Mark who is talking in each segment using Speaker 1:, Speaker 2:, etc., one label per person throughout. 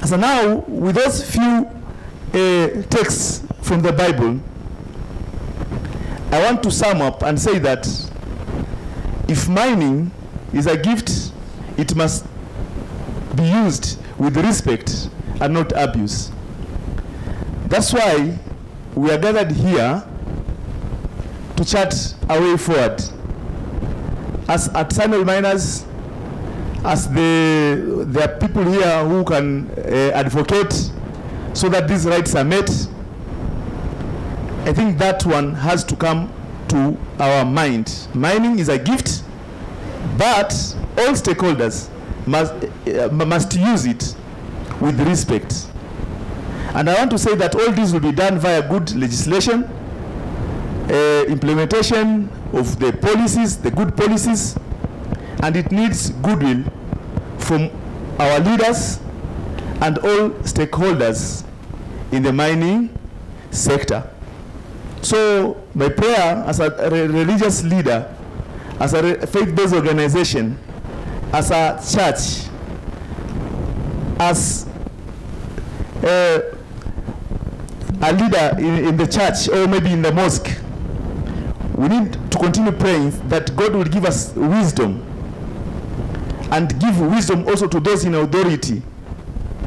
Speaker 1: So now, with those few texts from the Bible, I want to sum up and say that if mining is a gift, it must be used with respect and not abuse. That's why we are gathered here to chart a way forward. As artisanal miners, as there are people here who can advocate so that these rights are met. I think that one has to come to our mind. Mining is a gift, but all stakeholders must use it with respect. And I want to say that all this will be done via good legislation, implementation of the policies, the good policies, and it needs goodwill from our leaders and all stakeholders in the mining sector. So my prayer as a religious leader, as a faith-based organization, as a church, as a leader in the church or maybe in the mosque, we need to continue praying that God will give us wisdom, and give wisdom also to those in authority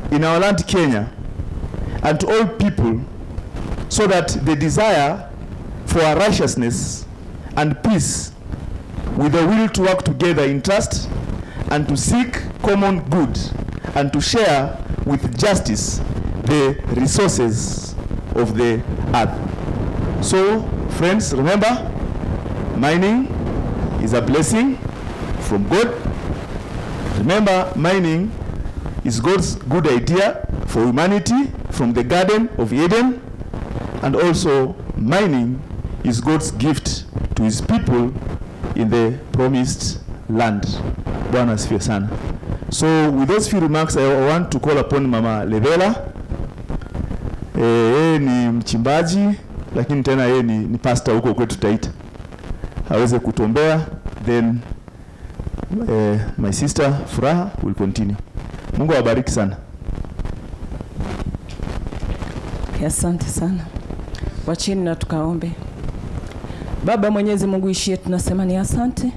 Speaker 1: in our land, Kenya, and to all people, so that the desire for righteousness and peace, with the will to work together in trust and to seek common good and to share with justice the resources of the earth. So, friends, remember, mining is a blessing from God. Remember, mining is God's good idea for humanity from the Garden of Eden, and also mining is God's gift to his people in the promised land. Bwana asifiwe sana. So with those few remarks, I want to call upon Mama Lebela. Ni mchimbaji, lakini tena yeye ni pastor huko kwetu Taita. Aweze kutombea, then my sister Furaha will continue. Mungu awabariki sana.
Speaker 2: Asante sana. Wachini na tukaombe. Baba Mwenyezi Mungu ishie, tunasema ni asante.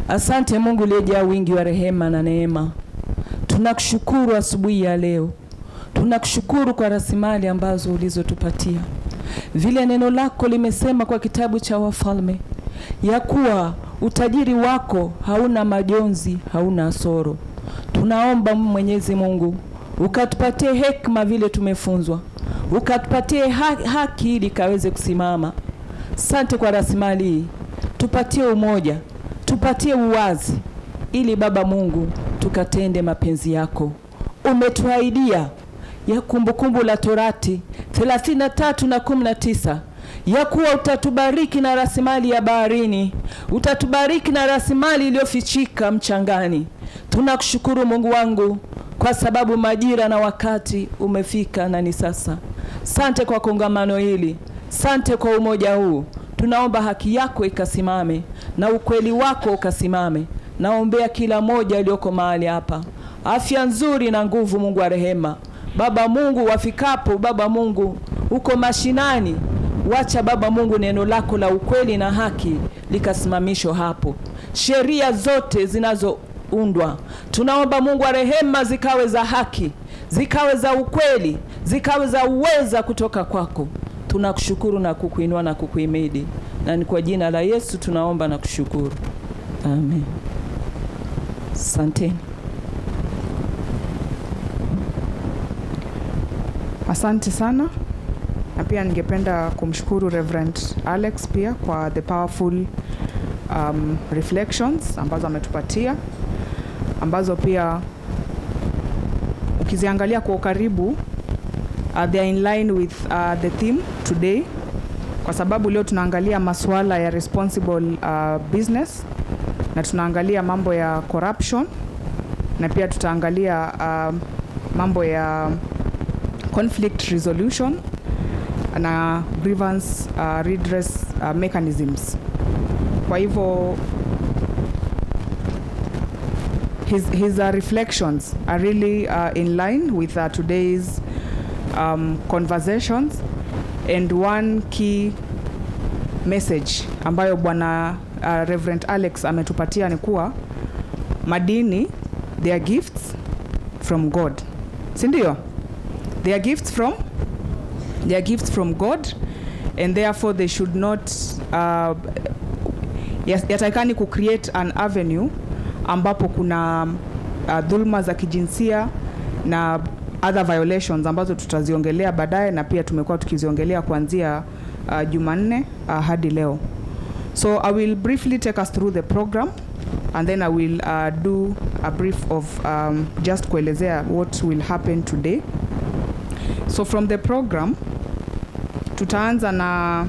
Speaker 2: Asante Mungu uliyejaa wingi wa rehema na neema. Tunakushukuru asubuhi ya leo. Tunakushukuru kwa rasilimali ambazo ulizotupatia. Vile neno lako limesema kwa kitabu cha Wafalme, ya kuwa utajiri wako hauna majonzi, hauna asoro. Tunaomba Mwenyezi Mungu ukatupatie hekima vile tumefunzwa, ukatupatie haki ili kaweze kusimama. Asante kwa rasilimali hii. Tupatie umoja, tupatie uwazi, ili Baba Mungu tukatende mapenzi yako. Umetuahidia ya Kumbukumbu la Torati 33:19 ya kuwa utatubariki na rasilimali ya baharini, utatubariki na rasilimali iliyofichika mchangani. Tunakushukuru Mungu wangu kwa sababu majira na wakati umefika na ni sasa. Sante kwa kongamano hili, sante kwa umoja huu. Tunaomba haki yako ikasimame na ukweli wako ukasimame. Naombea kila moja aliyoko mahali hapa afya nzuri na nguvu, Mungu wa rehema. Baba Mungu, wafikapo Baba Mungu uko mashinani, wacha Baba Mungu neno lako la ukweli na haki likasimamishwa hapo. Sheria zote zinazoundwa, tunaomba Mungu wa rehema zikawe za haki, zikawe za ukweli, zikawe za uweza kutoka kwako. Tunakushukuru na kukuinua na kukuhimidi, na ni kwa jina la Yesu tunaomba na kushukuru. Amen. Asante.
Speaker 3: Asante sana. Na pia ningependa kumshukuru Reverend Alex pia kwa the powerful reflections ambazo ametupatia, ambazo pia ukiziangalia kwa karibu they are in line with the theme today, kwa sababu leo tunaangalia masuala ya responsible business, na tunaangalia mambo ya corruption, na pia tutaangalia mambo ya conflict resolution na grievance redress mechanisms. Kwa hivyo his reflections are really in line with today's conversations, and one key message ambayo bwana Reverend Alex ametupatia ni kuwa madini, they are gifts from God. Si ndio? They are gifts from God, and therefore they should not yatakani ku create an avenue ambapo kuna dhulma za kijinsia na other violations ambazo tutaziongelea baadaye, na pia tumekuwa tukiziongelea kuanzia Jumanne hadi leo. So I will briefly take us through the program, and then I will do a brief of just kuelezea what will happen today. So from the program, tutaanza na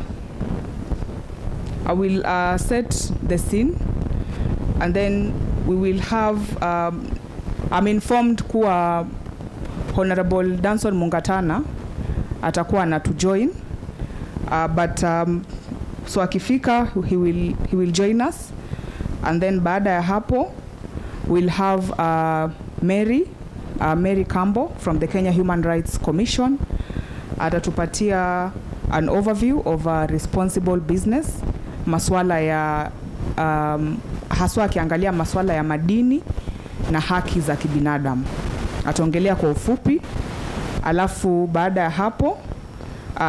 Speaker 3: I will set the scene, and then we will have I'm informed kuwa Honorable Danson Mungatana atakuwa na to join, but so akifika he will join us, and then baada ya hapo we'll have Mary Kambo from the Kenya Human Rights Commission atatupatia an overview of responsible business, maswala ya haswa akiangalia maswala ya madini na haki za kibinadamu. Ataongelea kwa ufupi, alafu baada ya hapo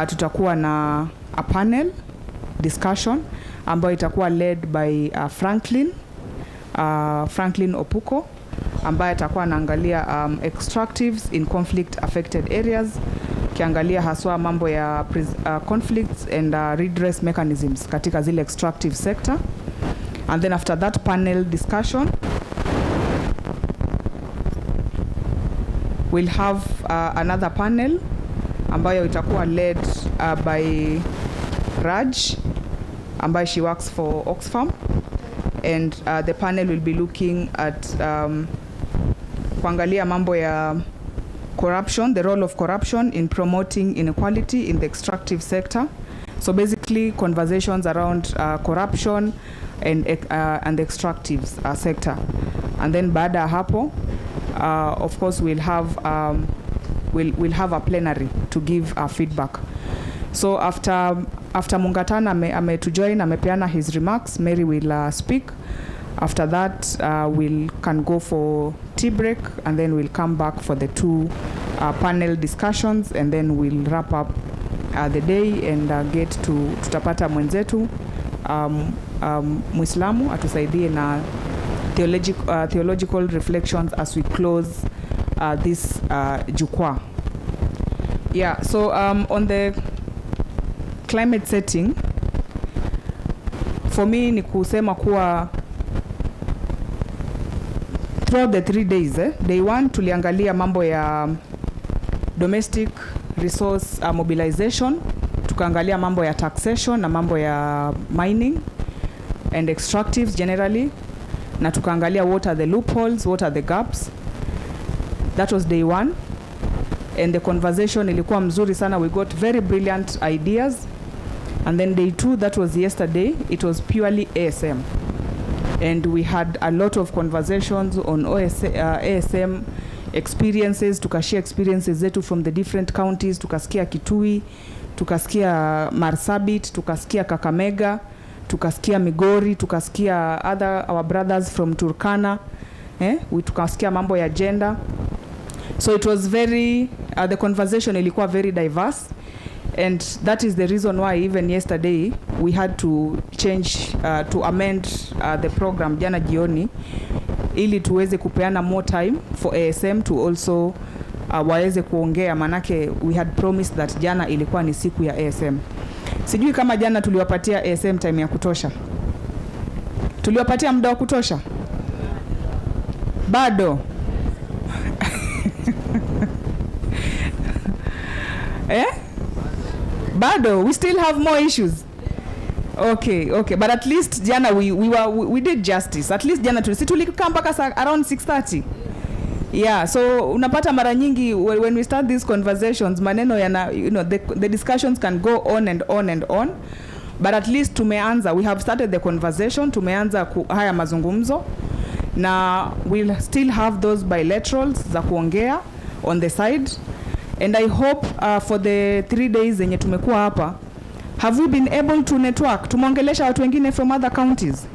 Speaker 3: tutakuwa na a panel discussion ambayo itakuwa led by Franklin Opuko, ambaye atakuwa anaangalia extractives in conflict affected areas, kiangalia haswa mambo ya conflicts and redress mechanisms katika zile extractive sector. And then after that panel discussion, we'll have another panel ambayo itakuwa led by Raj, ambayo she works for Oxfam, and the panel will be looking at kuangalia mambo ya corruption, the role of corruption in promoting inequality in the extractive sector. So basically conversations around corruption and the extractive sector. And then baada hapo of course we'll have a plenary to give feedback. So after Mungatana to join, amepeana his remarks, Mary will speak. After that we'll can go for tea break, and then we'll come back for the two panel discussions, and then we'll wrap up the day and get to tutapata mwenzetu Muislamu atusaidie na theological reflections as we close this jukwaa. Yeah, so on the climate setting, for me ni kusema kuwa throughout the 3 days, day 1 tuliangalia mambo ya domestic resource mobilization, tukaangalia mambo ya taxation na mambo ya mining and extractives generally, na tukaangalia what are the loopholes, what are the gaps. That was day 1, and the conversation ilikuwa mzuri sana. We got very brilliant ideas. And then day 2, that was yesterday, it was purely ASM, and we had a lot of conversations on ASM experiences. Tukashare experiences zetu from the different counties. Tukasikia Kitui, tukasikia Marsabit, tukasikia Kakamega, tukasikia Migori, tukasikia our brothers from Turkana, we tukasikia mambo ya gender. So it was very the conversation ilikuwa very diverse, and that is the reason why even yesterday we had to change to amend the program jana jioni, ili tuweze kupeana more time for ASM to also waweze kuongea, manake we had promised that jana ilikuwa ni siku ya ASM. Sijui kama jana tuliwapatia ASM time ya kutosha. Tuliwapatia muda wa kutosha? Bado. Bado, we still have more issues. Okay, but at least jana we did justice. At least jana tulikaa mpaka around 6:30. Yeah, so unapata mara nyingi when we start these conversations, maneno yana, the discussions can go on and on and on, but at least tumeanza, we have started the conversation, tumeanza haya mazungumzo, na we'll still have those bilaterals za kuongea on the side, and I hope for the 3 days zenye tumekuwa hapa, have we been able to network? Tumeongelesha watu wengine from other counties?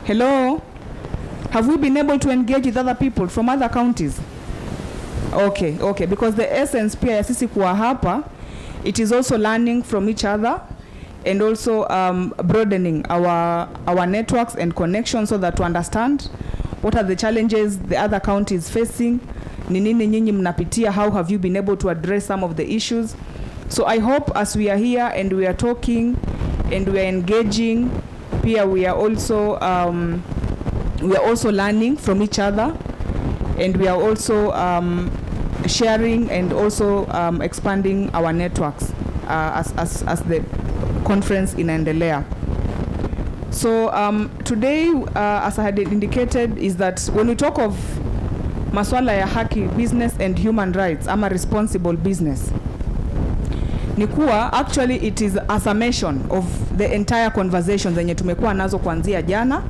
Speaker 3: Hello? Have we been able to engage with other people from other counties? Okay, because the essence pia ya sisi kuwa hapa, it is also learning from each other and also broadening our networks and connections so that to understand what are the challenges the other counties facing, ni nini nyinyi mnapitia, how have you been able to address some of the issues. So I hope as we are here and we are talking and we are engaging, pia we are also learning from each other, and we are also sharing and also expanding our networks as the conference inaendelea. So today, as I had indicated, is that when we talk of maswala ya haki, business and human rights, ama responsible business, ni kuwa actually it is a summation of the entire conversation zenye tumekuwa nazo kuanzia jana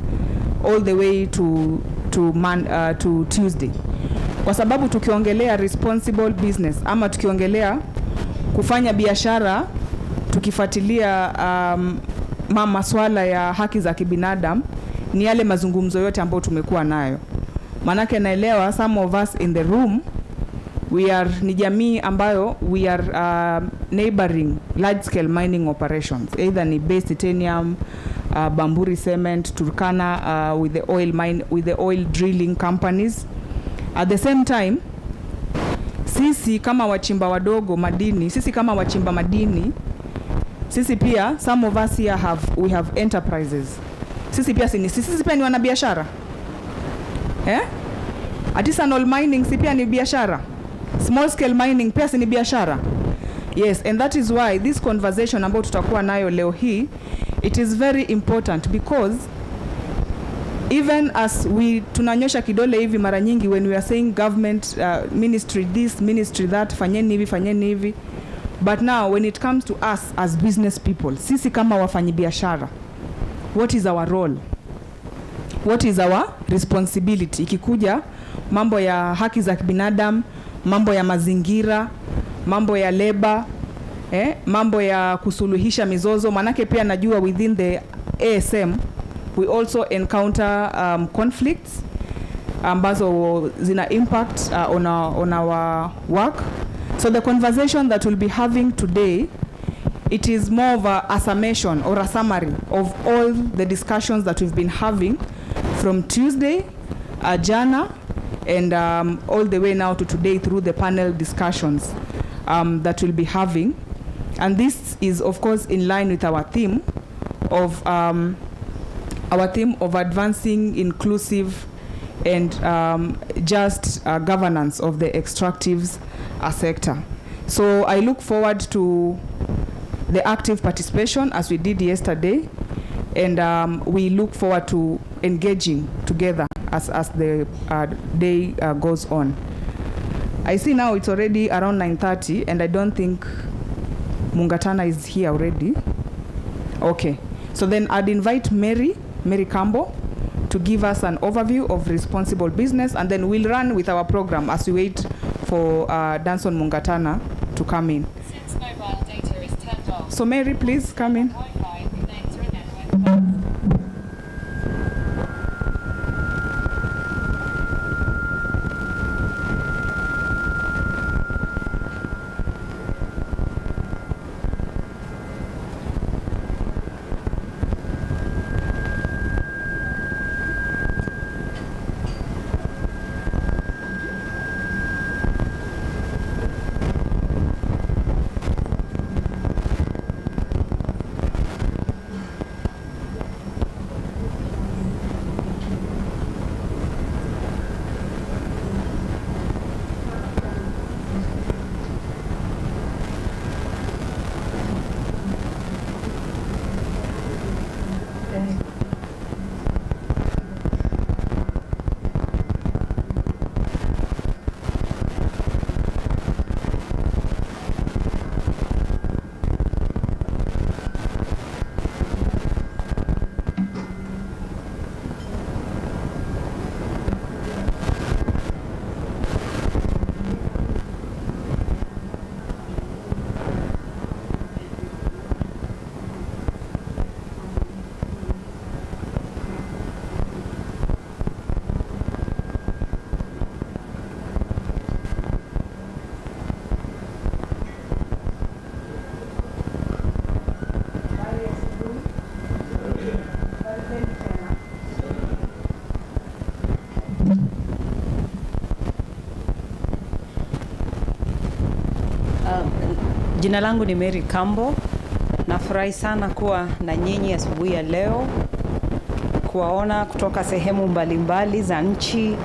Speaker 3: all the way to Tuesday. Kwa sababu tukiongelea responsible business ama tukiongelea kufanya biashara tukifuatilia maswala ya haki za kibinadamu, ni yale mazungumzo yote ambayo tumekuwa nayo. Manake naelewa some of us in the room, ni jamii ambayo we are neighboring large scale mining operations, either ni base titanium, Bamburi cement, Turkana, with the oil drilling companies. At the same time, sisi kama wachimba wadogo madini, sisi kama wachimba madini, sisi pia some of us here we have enterprises. Sisi pia sisi pia ni wanabiashara. Artisanal mining si pia ni biashara. Small scale mining pia ni biashara. Yes, and that is why this conversation ambayo tutakuwa nayo leo hii, it is very important, because even as we tunanyosha kidole hivi mara nyingi when we are saying government, ministry this, ministry that, fanyeni hivi, but now when it comes to us as business people, sisi kama wafanyibiashara, what is our role? What is our responsibility? Ikikuja mambo ya haki za kibinadamu, mambo ya mazingira, mambo ya labor, mambo ya kusuluhisha mizozo, manake pia najua within the ASM we also encounter conflicts ambazo zina impact on our work. So the conversation that we'll be having today, it is more of a summation or a summary of all the discussions that we've been having from Tuesday, jana, and all the way now to today through the panel discussions that we'll be having. And this is of course in line with our theme of advancing inclusive and just governance of the extractives sector. So I look forward to the active participation as we did yesterday, and we look forward to engaging together as the day goes on. I see now it's already around 9:30, and I don't think Mungatana is here already. Okay, so then I'd invite Mary Campbell to give us an overview of responsible business, and then we'll run with our program as we wait for Danson Mungatana to come in.
Speaker 4: Since mobile data is turned off,
Speaker 3: so Mary, please come in.
Speaker 4: Wi-Fi connect to a network.
Speaker 5: Jina langu ni Mary Kambo. Nafurahi sana kuwa na nyinyi asubuhi ya leo, kuwaona kutoka sehemu mbalimbali za nchi.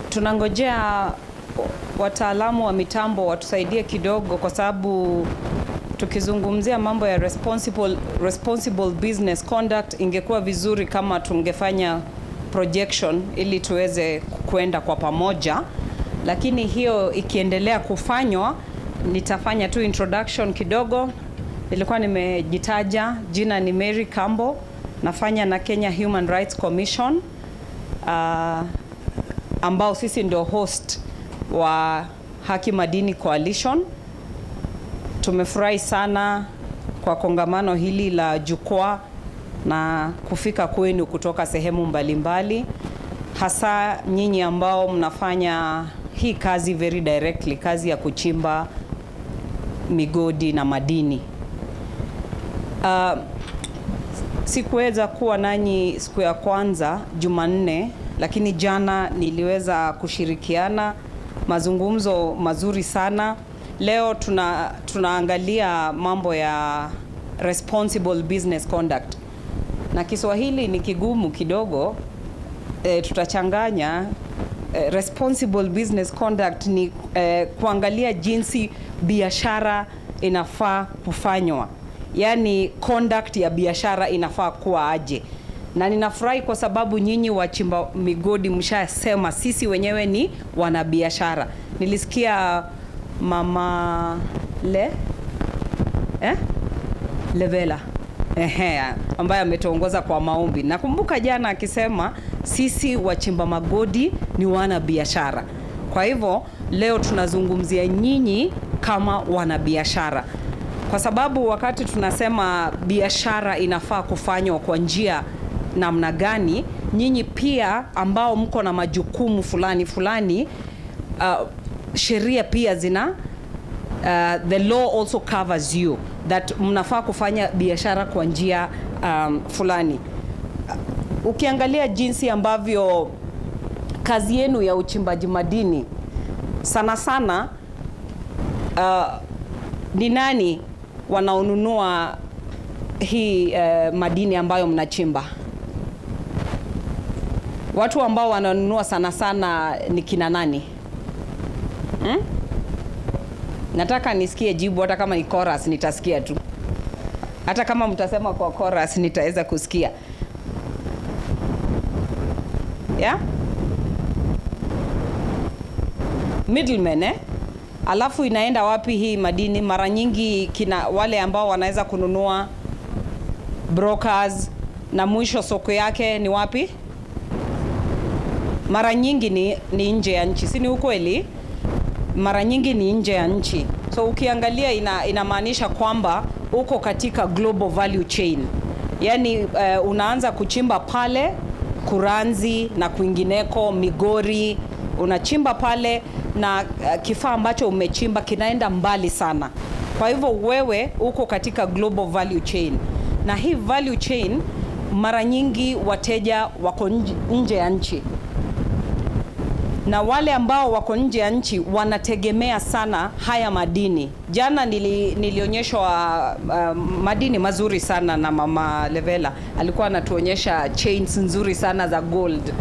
Speaker 5: Tunangojea wataalamu wa mitambo watusaidie kidogo, kwa sababu tukizungumzia mambo ya responsible business conduct, ingekuwa vizuri kama tungefanya projection ili tuweze kuenda kwa pamoja. Lakini hiyo ikiendelea kufanywa, nitafanya tu introduction kidogo. Nilikuwa nimejitaja, jina ni Mary Kambo, nafanya na Kenya Human Rights Commission, ambao sisi ndio host wa Haki Madini Coalition. Tumefurahi sana kwa kongamano hili la jukwaa na kufika kwenu kutoka sehemu mbalimbali, hasa nyinyi ambao mnafanya hii kazi very directly, kazi ya kuchimba migodi na madini. Sikuweza kuwa nanyi siku ya kwanza Jumanne, lakini jana niliweza kushirikiana, mazungumzo mazuri sana. Leo tunaangalia mambo ya responsible business conduct, na Kiswahili ni kigumu kidogo, tutachanganya. Responsible business conduct ni kuangalia jinsi biashara inafaa kufanywa, yani conduct ya biashara inafaa kuwa aje. Na ninafurahi kwa sababu nyinyi wachimba migodi mshasema sisi wenyewe ni wanabiashara. Nilisikia mama Levela ambaye ametuongoza kwa maombi. Nakumbuka jana akisema sisi wachimba magodi ni wanabiashara. Kwa hivyo leo tunazungumzia nyinyi kama wanabiashara, kwa sababu wakati tunasema biashara inafaa kufanywa kwa njia namna gani, nyinyi pia ambao mko na majukumu fulani, sheria pia zina the law also covers you that mnafaa kufanya biashara kwa njia fulani. Ukiangalia jinsi ambavyo kazi yenu ya uchimbaji madini sana ni nani wanaonunua hii madini ambayo mnachimba? Watu ambao wananunua sana ni kina nani? Nataka nisikie jibu, hata kama ni chorus nitasikia tu. Hata kama mtasema kwa chorus nitaweza kusikia. Yeah? Middlemen, Alafu inaenda wapi hii madini? Mara nyingi kina wale ambao wanaweza kununua, brokers, na mwisho soko yake ni wapi? Mara nyingi ni nje ya nchi. Si ni ukweli? Mara nyingi ni nje ya nchi. So ukiangalia inamaanisha kwamba uko katika global value chain. Yaani unaanza kuchimba pale Kuranzi na kwingineko, Migori, unachimba pale na kifaa ambacho umechimba kinaenda mbali sana. Kwa hivyo wewe uko katika global value chain. Na hii value chain mara nyingi wateja wako nje ya nchi. Na wale ambao wako nje ya nchi wanategemea sana haya madini. Jana nilionyeshwa madini mazuri sana na Mama Levela. Alikuwa anatuonyesha chains nzuri sana za gold.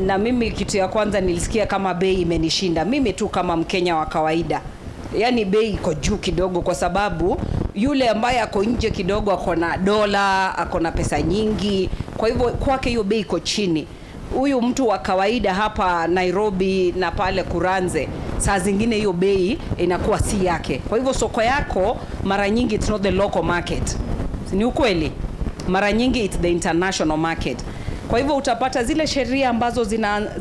Speaker 5: na mimi kitu ya kwanza nilisikia kama bei imenishinda mimi tu kama Mkenya wa kawaida. Yani bei iko juu kidogo, kwa sababu yule ambaye ako nje kidogo ako na dola, ako na pesa nyingi, kwa hivyo kwake hiyo bei iko chini. Huyu mtu wa kawaida hapa Nairobi na pale Kuranze, saa zingine hiyo bei inakuwa si yake. Kwa hivyo soko yako mara nyingi it's not the local market. Ni ukweli. Mara nyingi it's the international market. Kwa hivyo utapata zile sheria ambazo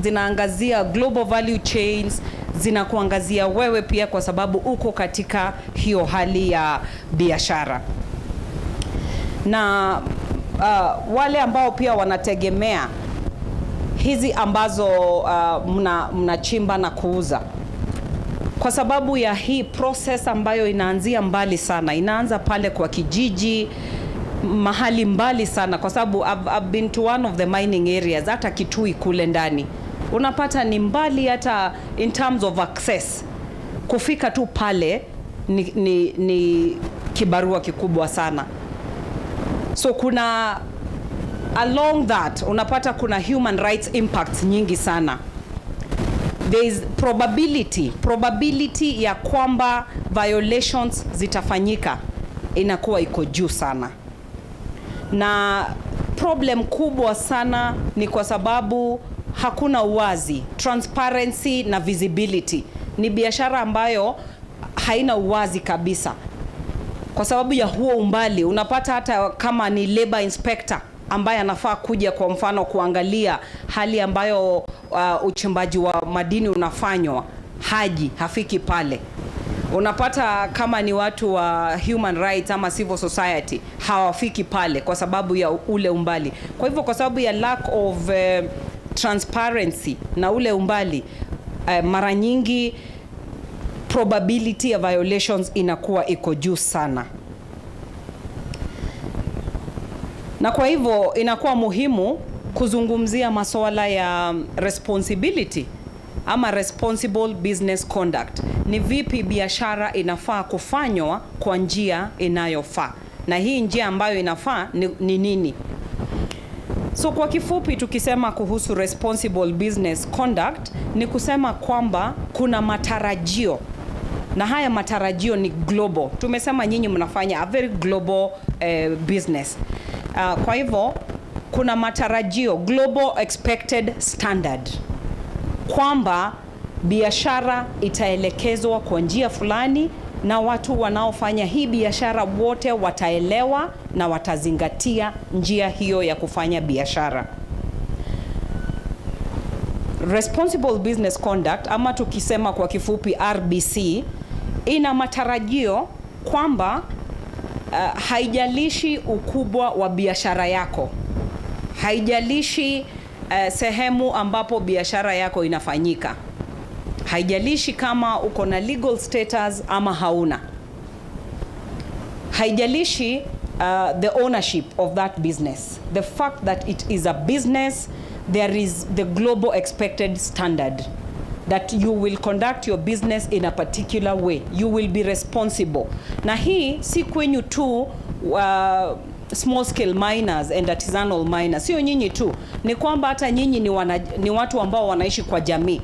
Speaker 5: zinaangazia global value chains, zinakuangazia wewe pia, kwa sababu uko katika hiyo hali ya biashara. Na wale ambao pia wanategemea hizi ambazo mnachimba na kuuza, kwa sababu ya hii process ambayo inaanzia mbali sana, inaanza pale kwa kijiji, mahali mbali sana, kwa sababu I've been to one of the mining areas, hata Kitui kule ndani unapata ni mbali, hata in terms of access kufika tu pale ni kibarua kikubwa sana. So kuna along that unapata kuna human rights impacts nyingi sana. There is probability ya kwamba violations zitafanyika inakuwa iko juu sana. Na problem kubwa sana ni kwa sababu hakuna uwazi, transparency na visibility. Ni biashara ambayo haina uwazi kabisa. Kwa sababu ya huo umbali, unapata hata kama ni labor inspector ambaye anafaa kuja kwa mfano kuangalia hali ambayo uchimbaji wa madini unafanywa, hafiki pale. Unapata kama ni watu wa human rights ama civil society, hawafiki pale kwa sababu ya ule umbali. Kwa hivyo kwa sababu ya lack of transparency na ule umbali, mara nyingi probability ya violations inakuwa iko juu sana. Na kwa hivyo inakuwa muhimu kuzungumzia masuala ya responsibility ama responsible business conduct. Ni vipi biashara inafaa kufanywa kwa njia inayofaa, na hii njia ambayo inafaa ni nini? So kwa kifupi tukisema kuhusu responsible business conduct, ni kusema kwamba kuna matarajio, na haya matarajio ni global. Tumesema nyinyi mnafanya a very global business. Kwa hivyo kuna matarajio, global expected standard, kwamba biashara itaelekezwa kwa njia fulani, na watu wanaofanya hii biashara wote wataelewa na watazingatia njia hiyo ya kufanya biashara. Responsible business conduct, ama tukisema kwa kifupi RBC, ina matarajio kwamba haijalishi ukubwa wa biashara yako, haijalishi sehemu ambapo biashara yako inafanyika, haijalishi kama uko na legal status ama hauna, haijalishi the ownership of that business. The fact that it is a business, there is the global expected standard that you will conduct your business in a particular way. You will be responsible. Na hii si kwenyu tu small scale miners and artisanal miners. Sio nyinyi tu. Ni kwamba hata nyinyi ni watu ambao wanaishi kwa jamii.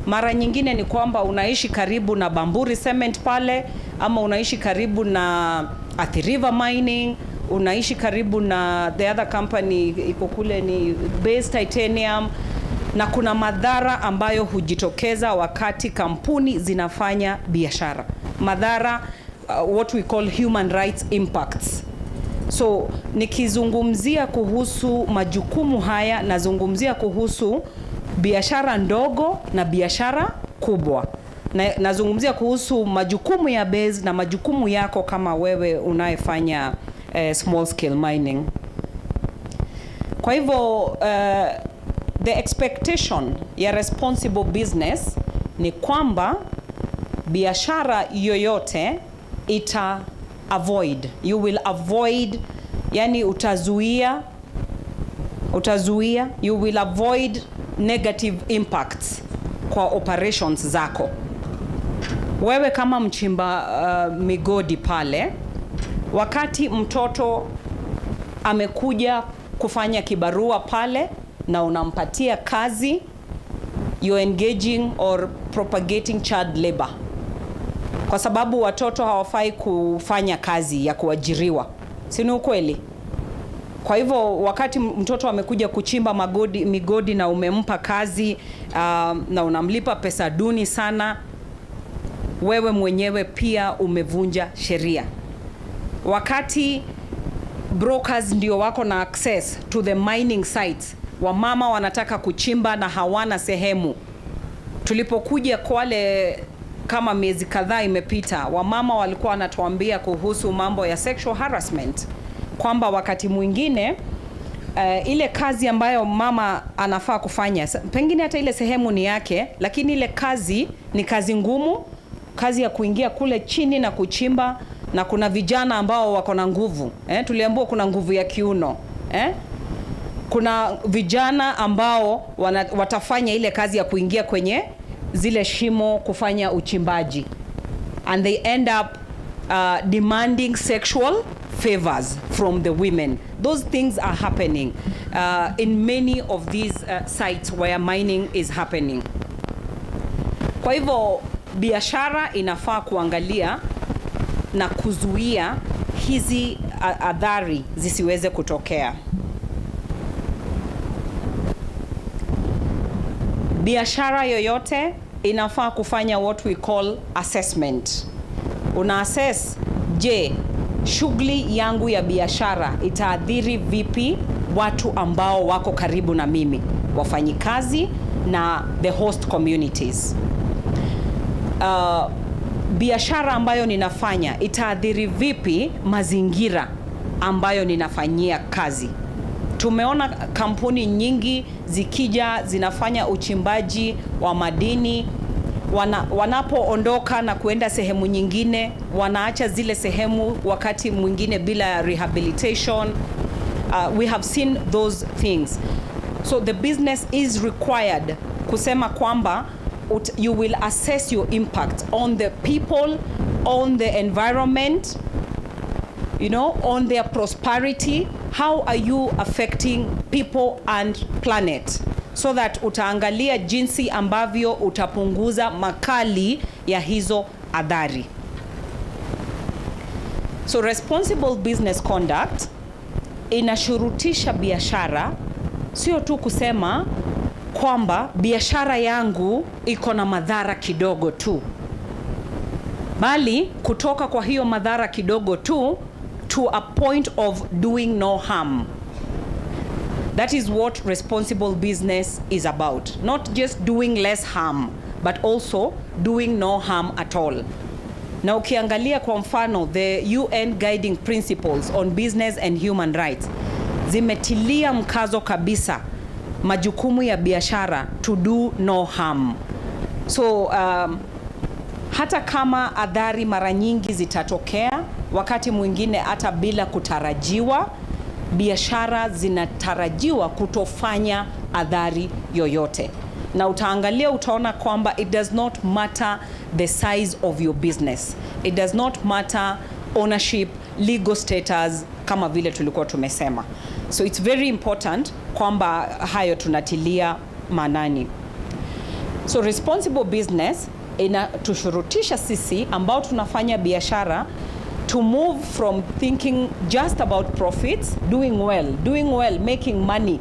Speaker 5: Mara nyingine ni kwamba unaishi karibu na Bamburi Cement pale, ama unaishi karibu na Athi River Mining, unaishi karibu na the other company iko kule ni Base Titanium, na kuna madhara ambayo hujitokeza wakati kampuni zinafanya biashara. Madhara, what we call human rights impacts. So nikizungumzia kuhusu majukumu haya, nazungumzia kuhusu biashara ndogo na biashara kubwa. Nazungumzia kuhusu majukumu ya Base na majukumu yako kama wewe unayefanya small scale mining. Kwa hivyo the expectation ya responsible business ni kwamba biashara yoyote you will avoid, yani utazuia, you will avoid negative impacts kwa operations zako. Wewe kama mchimba migodi pale, wakati mtoto amekuja kufanya kibarua pale na unampatia kazi you're engaging or propagating child labor, kwa sababu watoto hawafai kufanya kazi ya kuajiriwa, si ni ukweli? Kwa hivyo wakati mtoto amekuja kuchimba migodi na umempa kazi na unamlipa pesa duni sana, wewe mwenyewe pia umevunja sheria. Wakati brokers ndio wako na access to the mining sites, wamama wanataka kuchimba na hawana sehemu. Tulipokuja Kwale kama miezi kadhaa imepita, wamama walikuwa wanatuambia kuhusu mambo ya sexual harassment, kwamba wakati mwingine ile kazi ambayo mama anafaa kufanya, pengine hata ile sehemu ni yake, lakini ile kazi ni kazi ngumu, kazi ya kuingia kule chini na kuchimba, na kuna vijana ambao wako na nguvu. Tuliambiwa kuna nguvu ya kiuno. Kuna vijana ambao watafanya ile kazi ya kuingia kwenye zile shimo kufanya uchimbaji, and they end up demanding sexual favors from the women. Those things are happening in many of these sites where mining is happening. Kwa hivyo biashara inafaa kuangalia na kuzuia hizi adhari zisiweze kutokea. Biashara yoyote inafaa kufanya what we call assessment. Una assess, je, shughuli yangu ya biashara itaathiri vipi watu ambao wako karibu na mimi, wafanyikazi na the host communities. Biashara ambayo ninafanya itaathiri vipi mazingira ambayo ninafanyia kazi. Tumeona kampuni nyingi zikija zinafanya uchimbaji wa madini, wanapoondoka na kuenda sehemu nyingine, wanaacha zile sehemu wakati mwingine bila rehabilitation. We have seen those things. So the business is required kusema kwamba you will assess your impact on the people, on the environment, you know, on their prosperity. How are you affecting people and planet, so that utaangalia jinsi ambavyo utapunguza makali ya hizo adhari. So responsible business conduct inashurutisha biashara sio tu kusema kwamba biashara yangu iko na madhara kidogo tu, bali kutoka kwa hiyo madhara kidogo tu to a point of doing no harm. That is what responsible business is about. Not just doing less harm, but also doing no harm at all. Na ukiangalia kwa mfano the UN guiding principles on business and human rights zimetilia mkazo kabisa majukumu ya biashara to do no harm. So hata kama adhari mara nyingi zitatokea, wakati mwingine hata bila kutarajiwa, biashara zinatarajiwa kutofanya adhari yoyote. Na utaangalia utaona kwamba it does not matter the size of your business. It does not matter ownership, legal status, kama vile tulikuwa tumesema. So it's very important kwamba hayo tunatilia manani. So responsible business inatushurutisha sisi ambao tunafanya biashara to move from thinking just about profits, doing well, making money.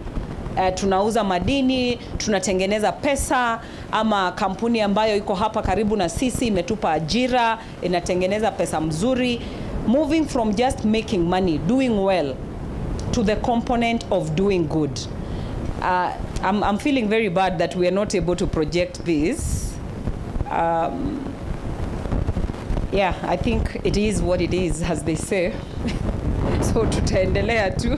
Speaker 5: Tunauza madini, tunatengeneza pesa, ama kampuni ambayo iko hapa karibu na sisi imetupa ajira, inatengeneza pesa mzuri. Moving from just making money, doing well, to the component of doing good. I'm feeling very bad that we are not able to project this. Yeah, I think it is what it is, as they say. So tutaendelea tu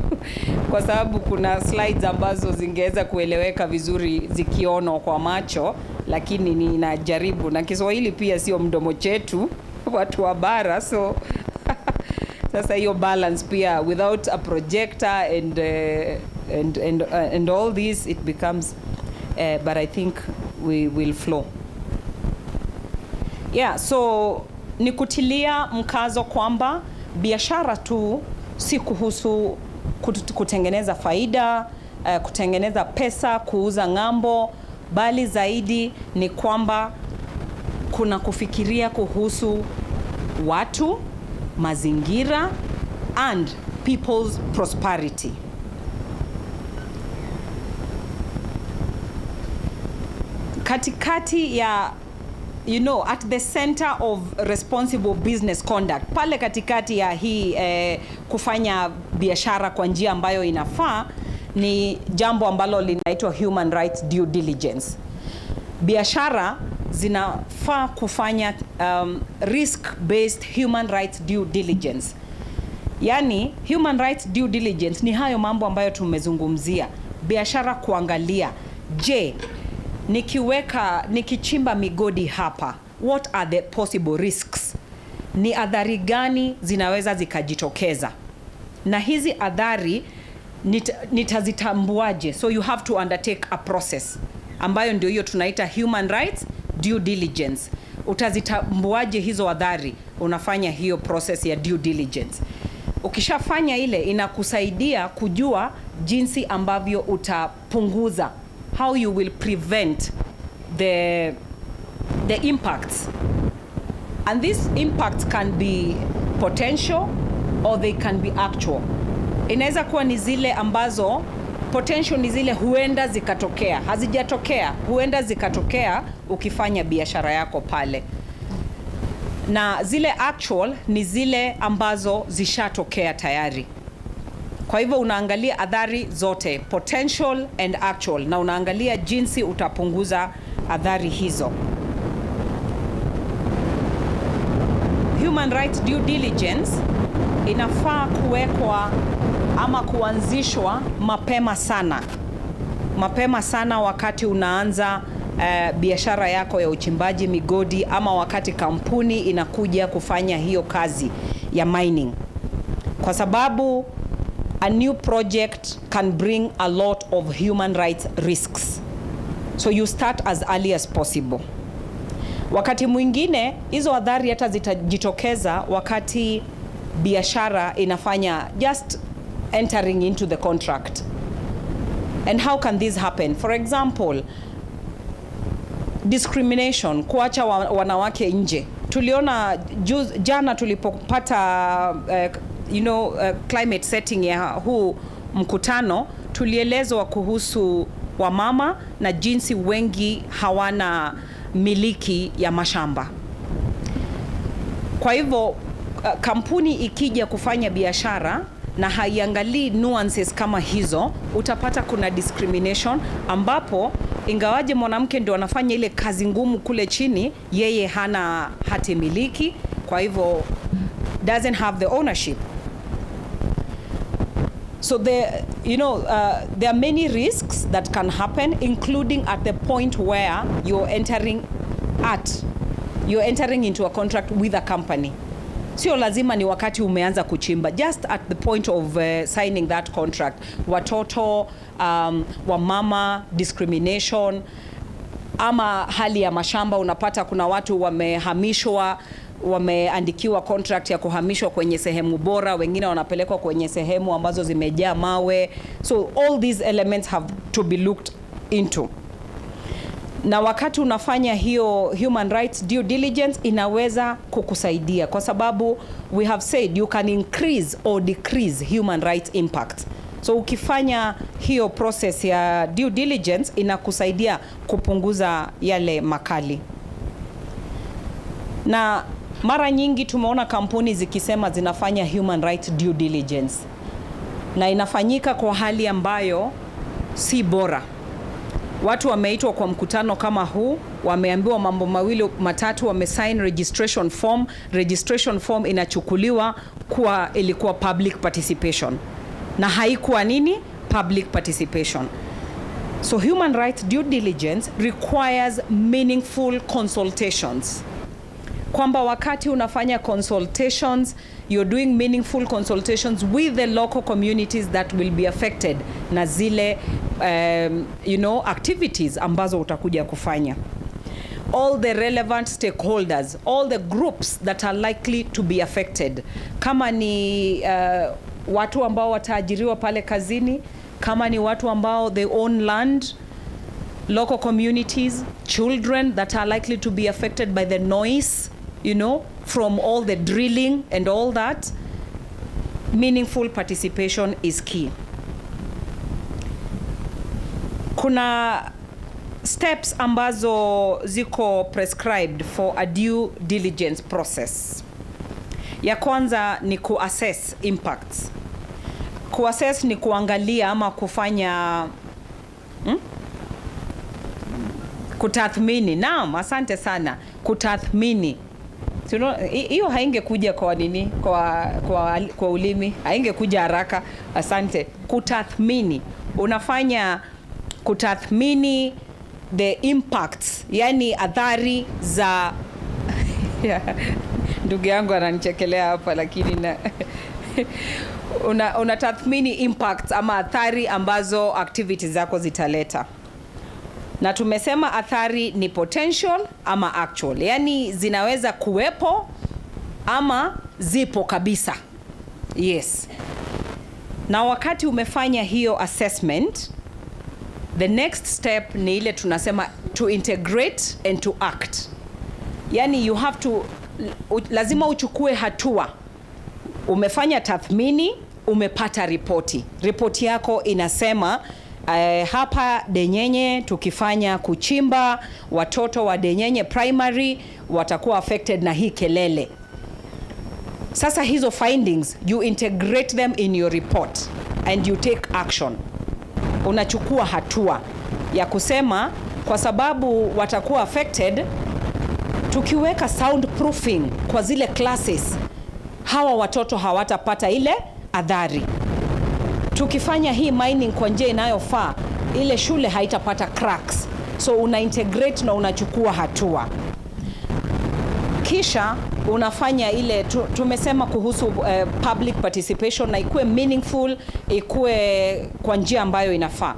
Speaker 5: kwa sababu kuna slides ambazo zingeweza kueleweka vizuri zikionwa kwa macho, lakini ninajaribu, na Kiswahili pia sio mdomo chetu watu wa bara, so sasa hiyo balance pia without a projector and all this it becomes but I think we will flow. Yeah, so ni kutilia mkazo kwamba biashara tu si kuhusu kutengeneza faida, kutengeneza pesa, kuuza ng'ambo. bali zaidi ni kwamba kuna kufikiria kuhusu watu, mazingira and people's prosperity. Katikati ya at the center of responsible business conduct, pale katikati ya hii kufanya biashara kwa njia ambayo inafaa, ni jambo ambalo linaitwa human rights due diligence. Biashara zinafaa kufanya risk-based human rights due diligence. Yani human rights due diligence ni hayo mambo ambayo tumezungumzia. Biashara kuangalia, je, nikichimba migodi hapa, what are the possible risks? Ni adhari gani zinaweza zikajitokeza? Na hizi adhari nitazitambuaje? So you have to undertake a process ambayo ndio hiyo tunaita human rights due diligence. Utazitambuaje hizo adhari? Unafanya hiyo process ya due diligence. Ukishafanya ile, inakusaidia kujua jinsi ambavyo utapunguza, how you will prevent the impacts. And these impacts can be potential or they can be actual. Inaweza kuwa ni zile ambazo potential ni zile huenda zikatokea, hazijatokea, huenda zikatokea ukifanya biashara yako pale. Na zile actual ni zile ambazo zishatokea tayari. Kwa hivyo unaangalia adhari zote, potential and actual, na unaangalia jinsi utapunguza adhari hizo. Human rights due diligence inafaa kuwekwa ama kuanzishwa mapema sana. Mapema sana wakati unaanza biashara yako ya uchimbaji migodi, ama wakati kampuni inakuja kufanya hiyo kazi ya mining. Kwa sababu a new project can bring a lot of human rights risks. So you start as early as possible. Wakati mwingine hizo adhari hata zitajitokeza wakati biashara inafanya just entering into the contract. And how can this happen? For example, discrimination, kuacha wanawake nje. Tuliona jana tulipopata climate setting ya huu mkutano, tulielezwa kuhusu wamama na jinsi wengi hawana miliki ya mashamba. Kwa hivyo kampuni ikija kufanya biashara na haiangalii nuances kama hizo, utapata kuna discrimination, ambapo ingawaje mwanamke ndio anafanya ile kazi ngumu kule chini, yeye hana hati miliki, kwa hivyo doesn't have the ownership. So there are many risks that can happen, including at the point where you're entering into a contract with a company. Sio lazima ni wakati umeanza kuchimba, just at the point of signing that contract. Watoto, wamama, discrimination, ama hali ya mashamba. Unapata kuna watu wamehamishwa, wameandikiwa contract ya kuhamishwa kwenye sehemu bora, wengine wanapelekwa kwenye sehemu ambazo zimejaa mawe. So all these elements have to be looked into. Na wakati unafanya hiyo human rights due diligence, inaweza kukusaidia kwa sababu we have said you can increase or decrease human rights impact. So ukifanya hiyo process ya due diligence, inakusaidia kupunguza yale makali. Na mara nyingi tumeona kampuni zikisema zinafanya human rights due diligence, na inafanyika kwa hali ambayo si bora. Watu wameitwa kwa mkutano kama huu, wameambiwa mambo mawili matatu, wamesign registration form. Registration form inachukuliwa kuwa ilikuwa public participation, na haikuwa nini? Public participation. So human rights due diligence requires meaningful consultations. Kwamba wakati unafanya consultations, you're doing meaningful consultations with the local communities that will be affected na zile activities ambazo utakuja kufanya. All the relevant stakeholders, all the groups that are likely to be affected. Kama ni watu ambao wataajiriwa pale kazini, kama ni watu ambao they own land, local communities, children that are likely to be affected by the noise, you know, from all the drilling and all that. Meaningful participation is key. Kuna steps ambazo ziko prescribed for a due diligence process. Ya kwanza ni kuassess impacts. Kuassess ni kuangalia ama kufanya kutathmini. Naam, asante sana. Kutathmini. Hiyo haingekuja kwa nini? Kwa ulimi. Haingekuja haraka. Asante. Kutathmini. Unafanya kutathmini the impacts, yani athari za ndugu yangu ananichekelea hapa lakini na unatathmini impacts ama athari ambazo activities zako zitaleta. Na tumesema athari ni potential ama actual, yani zinaweza kuwepo ama zipo kabisa. Yes. Na wakati umefanya hiyo assessment, the next step ni ile tunasema to integrate and to act. Yani you have to, lazima uchukue hatua. Umefanya tathmini, umepata ripoti. Ripoti yako inasema hapa Denyenye tukifanya kuchimba, watoto wa Denyenye primary watakuwa affected na hii kelele. Sasa hizo findings you integrate them in your report and you take action. Unachukua hatua ya kusema kwa sababu watakuwa affected, tukiweka soundproofing kwa zile classes, hawa watoto hawatapata ile adhari. Tukifanya hii mining kwa njia inayofaa, ile shule haitapata cracks. So una integrate na unachukua hatua. Kisha unafanya ile tumesema kuhusu public participation, na ikuwe meaningful, ikuwe kwa njia ambayo inafaa.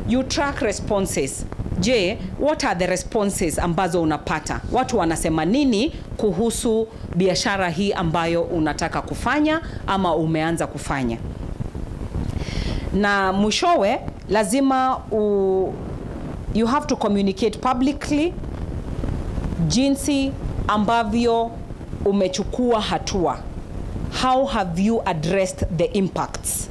Speaker 5: You track responses. Je, what are the responses ambazo unapata? Watu wanasema nini kuhusu biashara hii ambayo unataka kufanya ama umeanza kufanya? Na mwishowe lazima you have to communicate publicly jinsi ambavyo umechukua hatua. How have you addressed the impacts?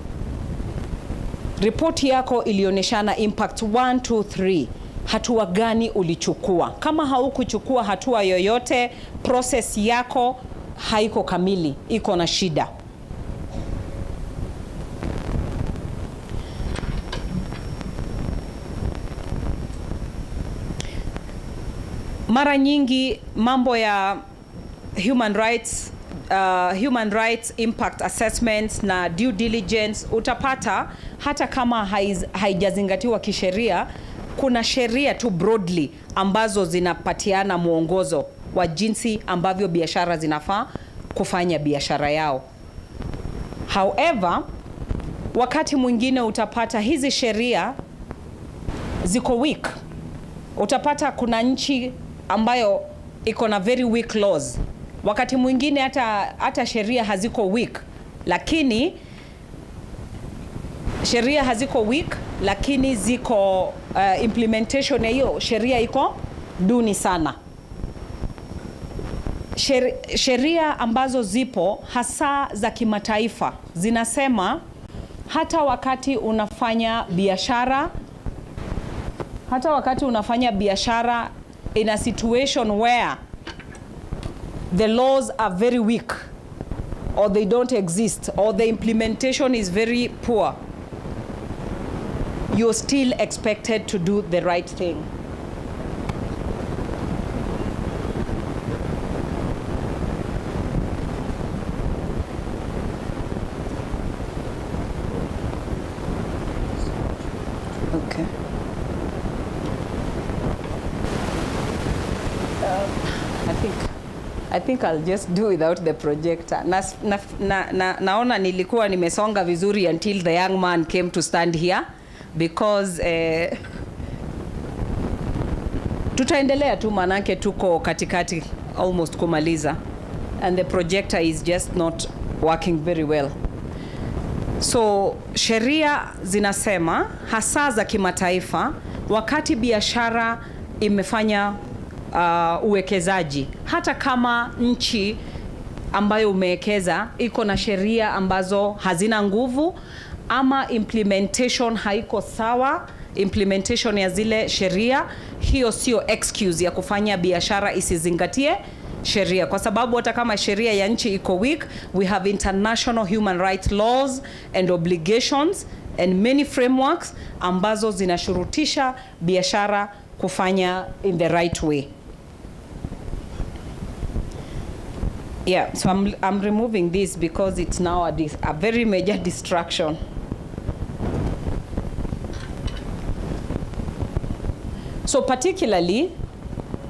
Speaker 5: Ripoti yako ilionyeshana impact 1, 2, 3. Hatua gani ulichukua? Kama haukuchukua hatua yoyote, process yako haiko kamili, iko na shida. Mara nyingi mambo ya human rights impact assessments na due diligence utapata hata kama haijazingatiwa kisheria, kuna sheria tu broadly ambazo zinapatiana mwongozo wa jinsi ambavyo biashara zinafaa kufanya biashara yao. However, wakati mwingine utapata hizi sheria ziko weak. Utapata kuna nchi ambayo iko na very weak laws. Wakati mwingine hata sheria haziko weak, lakini sheria haziko weak, lakini ziko implementation ya hiyo sheria iko duni sana. Sheria ambazo zipo hasa za kimataifa zinasema hata wakati unafanya biashara in a situation where the laws are very weak or they don't exist or the implementation is very poor, you're still expected to do the right thing. Okay. I think I'll just do without the projector. Naona nilikuwa nimesonga vizuri until the young man came to stand here, because tutaendelea tu manake tuko katikati almost kumaliza and the projector is just not working very well. So sheria zinasema hasa za kimataifa wakati biashara imefanya uwekezaji, hata kama nchi ambayo umewekeza iko na sheria ambazo hazina nguvu ama implementation haiko sawa, implementation ya zile sheria, hiyo sio excuse ya kufanya biashara isizingatie sheria, kwa sababu hata kama sheria ya nchi iko weak, we have international human rights laws and obligations and many frameworks ambazo zinashurutisha biashara kufanya in the right way. Yeah, so I'm removing this because it's now a very major distraction. So particularly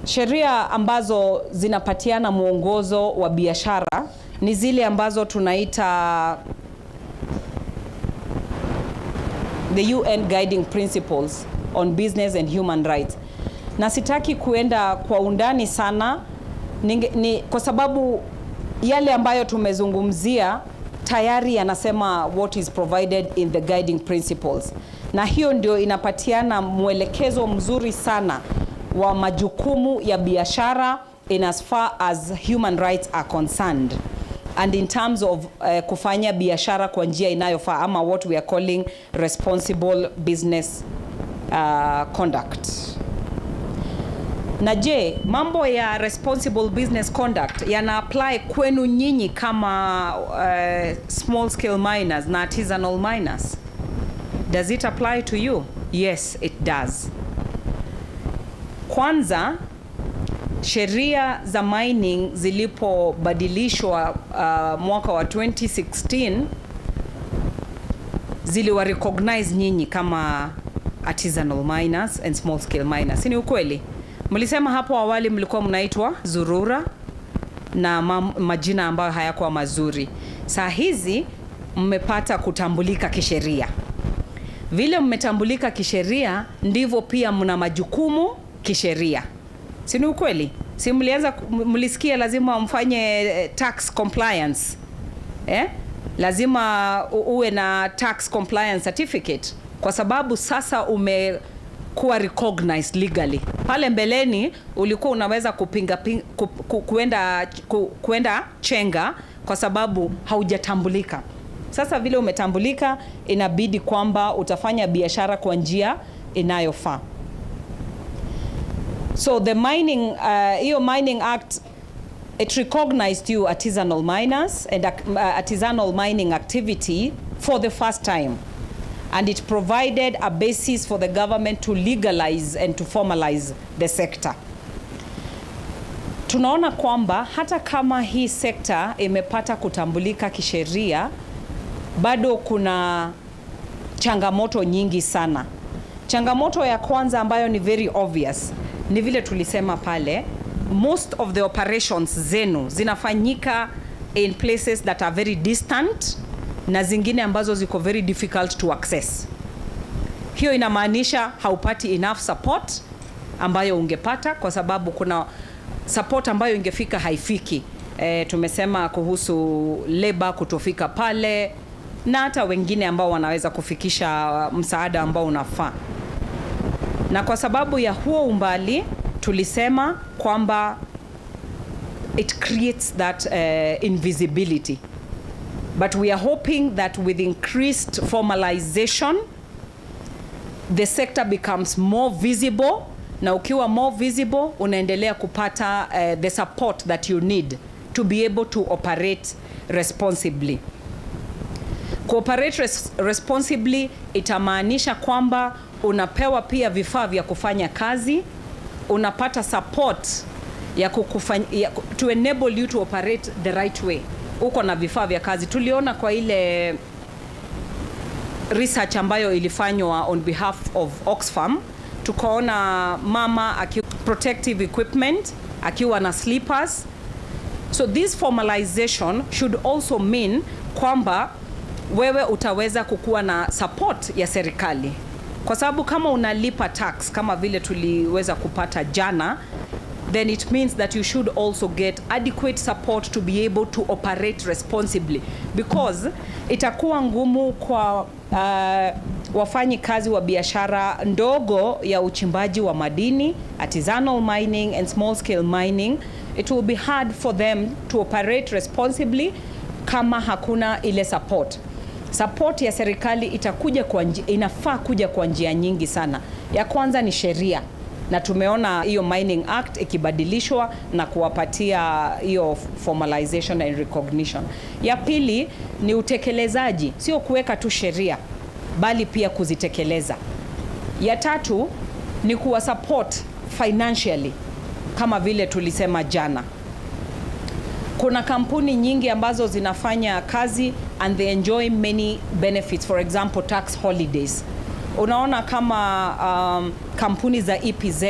Speaker 5: sheria ambazo zinapatiana mwongozo wa biashara ni zile ambazo tunaita the UN Guiding Principles on Business and Human Rights. Na sitaki kuenda kwa undani sana kwa sababu yale ambayo tumezungumzia tayari yanasema what is provided in the guiding principles, na hiyo ndio inapatiana mwelekezo mzuri sana wa majukumu ya biashara in as far as human rights are concerned and in terms of kufanya biashara kwa njia inayofaa ama what we are calling responsible business conduct. Na je, mambo ya responsible business conduct yana apply kwenu nyinyi kama small scale miners na artisanal miners? Does it apply to you? Yes, it does. Kwanza, sheria za mining zilipobadilishwa mwaka wa 2016 ziliwa recognize nyinyi kama artisanal miners and small scale miners. Ni ukweli? Mlisema hapo awali mlikuwa mnaitwa zurura na majina ambayo hayakuwa mazuri. Saa hizi mmepata kutambulika kisheria. Vile mmetambulika kisheria ndivyo pia mna majukumu kisheria. Si ni ukweli? Si mlisikia lazima mfanye tax compliance. Lazima uwe na tax compliance certificate kwa sababu sasa umekuwa recognized legally. Pale mbeleni ulikuwa unaweza kuenda chenga kwa sababu haujatambulika. Sasa vile umetambulika, inabidi kwamba utafanya biashara kwa njia inayofaa. So the mining Mining Act, it recognized you artisanal miners and artisanal mining activity for the first time, and it provided a basis for the government to legalize and to formalize the sector. Tunaona kwamba hata kama hii sekta imepata kutambulika kisheria, bado kuna changamoto nyingi sana. Changamoto ya kwanza ambayo ni very obvious ni vile tulisema pale, most of the operations zenu zinafanyika in places that are very distant na zingine ambazo ziko very difficult to access. Hiyo inamaanisha haupati enough support ambayo ungepata, kwa sababu kuna support ambayo ingefika haifiki. Tumesema kuhusu labor kutofika pale na hata wengine ambao wanaweza kufikisha msaada ambao unafaa. Na kwa sababu ya huo umbali tulisema kwamba it creates that invisibility. But we are hoping that with increased formalization, the sector becomes more visible. Na ukiwa more visible, unaendelea kupata the support that you need to be able to operate responsibly. Cooperate responsibly itamaanisha kwamba unapewa pia vifaa vya kufanya kazi, unapata support to enable you to operate the right way. Uko na vifaa vya kazi. Tuliona kwa ile research ambayo ilifanywa on behalf of Oxfam, tukaona mama akiwa protective equipment, akiwa na slippers. So this formalization should also mean kwamba wewe utaweza kukuwa na support ya serikali. Kwa sababu kama unalipa tax kama vile tuliweza kupata jana, then it means that you should also get adequate support to be able to operate responsibly, because itakuwa ngumu kwa wafanyi kazi wa biashara ndogo ya uchimbaji wa madini, artisanal mining and small scale mining, it will be hard for them to operate responsibly kama hakuna ile support. Support ya serikali itakuja inafaa kuja kwa njia nyingi sana. Ya kwanza ni sheria, na tumeona hiyo Mining Act ikibadilishwa na kuwapatia hiyo formalization and recognition. Ya pili ni utekelezaji, sio kuweka tu sheria bali pia kuzitekeleza. Ya tatu ni kuwa support financially kama vile tulisema jana. Kuna kampuni nyingi ambazo zinafanya kazi and they enjoy many benefits, for example tax holidays. Unaona kama kampuni za EPZ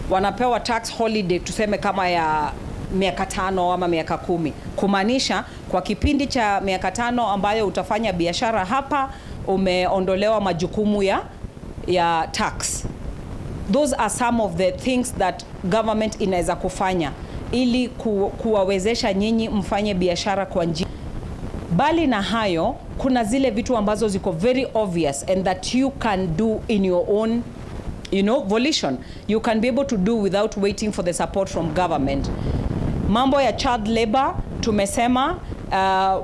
Speaker 5: wanapewa tax holiday tuseme kama ya miaka 5 ama miaka 10, kumaanisha kwa kipindi cha miaka 5 ambayo utafanya biashara hapa umeondolewa majukumu ya tax. Those are some of the things that government inaweza kufanya ili kuwawezesha nyinyi mfanye biashara kwa njia. Bali na hayo, kuna zile vitu ambazo ziko very obvious and that you can do in your own, volition. You can be able to do without waiting for the support from government. Mambo ya child labor tumesema,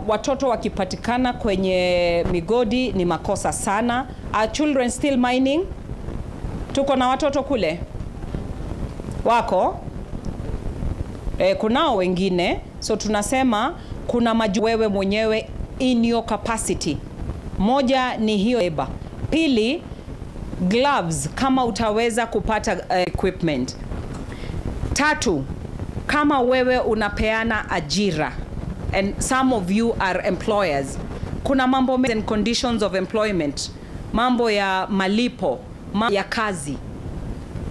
Speaker 5: watoto wakipatikana kwenye migodi ni makosa sana. Are children still mining? Tuko na watoto kule wako kunao wengine, so tunasema kuna wewe mwenyewe in your capacity. Moja ni hiyo labor. Pili, gloves kama utaweza kupata equipment. Tatu, kama wewe unapeana ajira and some of you are employers, kuna mambo and conditions of employment, mambo ya malipo, mambo ya kazi.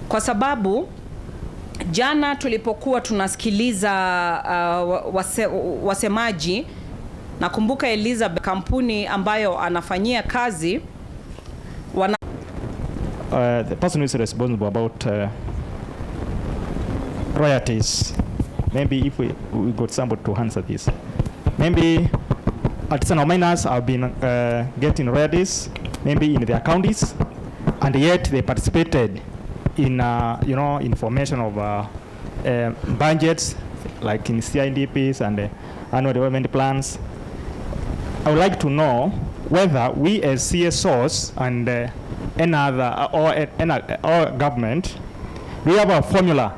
Speaker 5: Kwa sababu jana tulipokuwa tunasikiliza wasemaji, nakumbuka Elizabeth, kampuni ambayo anafanyia kazi
Speaker 6: the person who is responsible about royalties. Maybe if we got somebody to answer this. Maybe artisanal miners have been getting royalties maybe in their counties, and yet they participated in information of budgets like in CIDPs and annual development plans. I would like to know whether we as CSOs and any other or government, we have a formula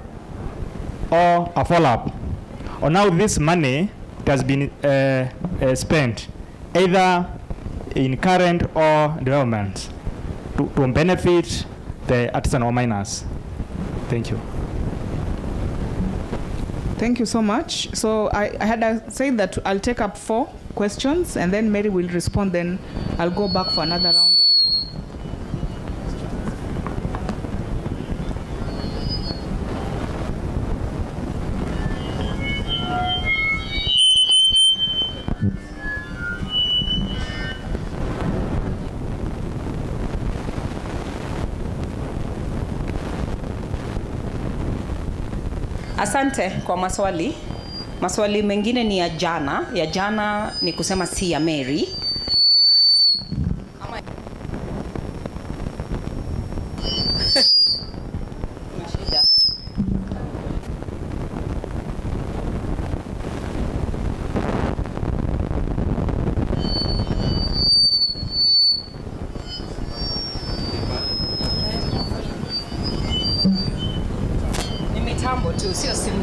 Speaker 6: or a follow-up on how this money has been spent, either in current or development, to benefit the artisanal miners. Thank you.
Speaker 3: Thank you so much. So I had said that I'll take up 4 questions and then Mary will respond, then I'll go back for another round.
Speaker 5: Asante kwa maswali. Maswali mengine ni ya jana. Ya jana ni kusema si ya Mary. Ni mitambo tu, sio simu.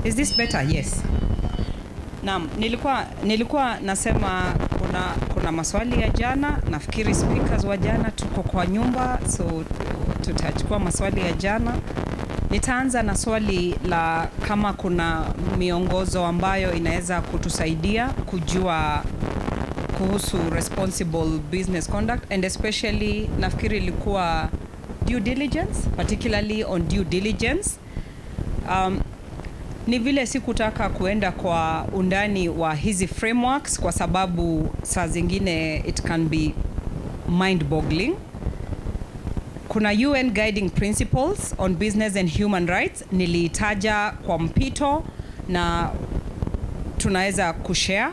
Speaker 5: Is this better? Yes. Naam, nilikuwa nasema kuna maswali ya jana. Nafikiri speakers wa jana tuko kwa nyumba, so tutachukua maswali ya jana. Nitaanza na swali la kama kuna miongozo ambayo inaweza kutusaidia kujua kuhusu responsible business conduct, and especially nafikiri ilikuwa due diligence, particularly on due diligence. Ni vile sikutaka kuenda kwa undani wa hizi frameworks kwa sababu saa zingine it can be mind boggling, Kuna UN Guiding Principles on Business and Human Rights, niliitaja kwa mpito na tunaweza kushare.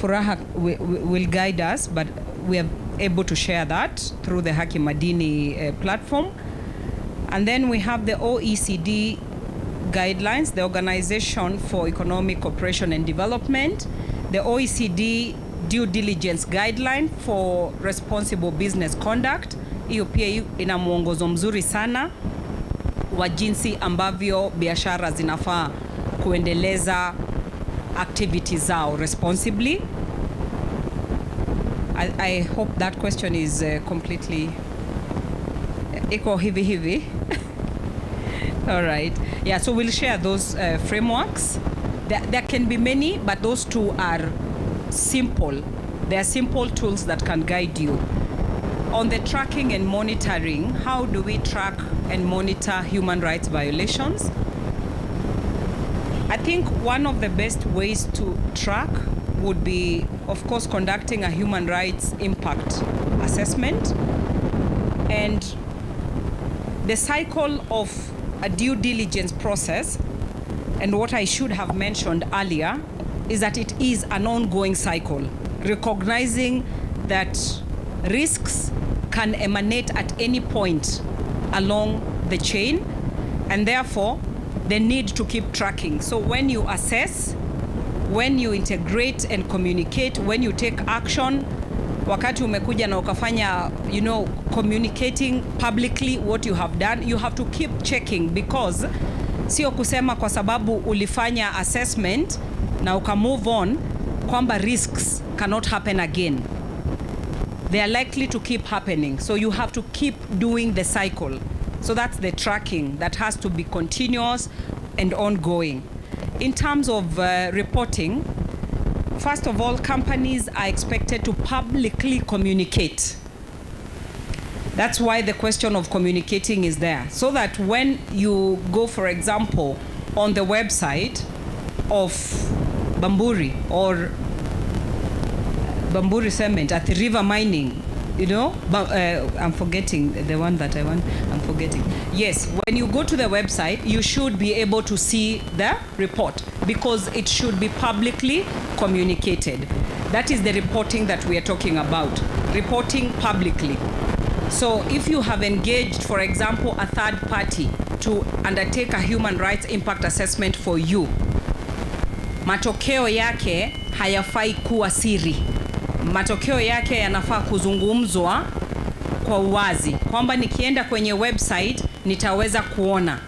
Speaker 5: Furaha will guide us, but we are able to share that through the Haki Madini platform. And then we have the OECD guidelines, the Organization for Economic Cooperation and Development, the OECD due diligence guideline for responsible business conduct. Hiyo pia ina mwongozo mzuri sana wa jinsi ambavyo biashara zinafaa kuendeleza activities zao responsibly. I hope that question is completely iko hivi. All right. Yeah, so we'll share those frameworks. There can be many, but those two are simple. They are simple tools that can guide you. On the tracking and monitoring, how do we track and monitor human rights violations? I think one of the best ways to track would be, of course, conducting a human rights impact assessment. And the cycle of a due diligence process, and what I should have mentioned earlier, is that it is an ongoing cycle, recognizing that risks can emanate at any point along the chain, and therefore the need to keep tracking. So when you assess, when you integrate and communicate, when you take action, wakati umekuja na ukafanya, communicating publicly what you have done, you have to keep checking, because sio kusema kwa sababu ulifanya assessment na uka move on kwamba risks cannot happen again. They are likely to keep happening, so you have to keep doing the cycle. So that's the tracking that has to be continuous and ongoing. In terms of reporting, first of all, companies are expected to publicly communicate. That's why the question of communicating is there, so that when you go, for example, on the website of Bamburi or Bamburi Cement at the River Mining, I'm forgetting the one that I want, I'm forgetting. Yes, when you go to the website, you should be able to see the report, because it should be publicly communicated. That is the reporting that we are talking about, reporting publicly. So if you have engaged, for example, a third party to undertake a human rights impact assessment for you, matokeo yake hayafai kuwa siri. Matokeo yake yanafaa kuzungumzwa kwa uwazi, kwamba nikienda kwenye website nitaweza kuona,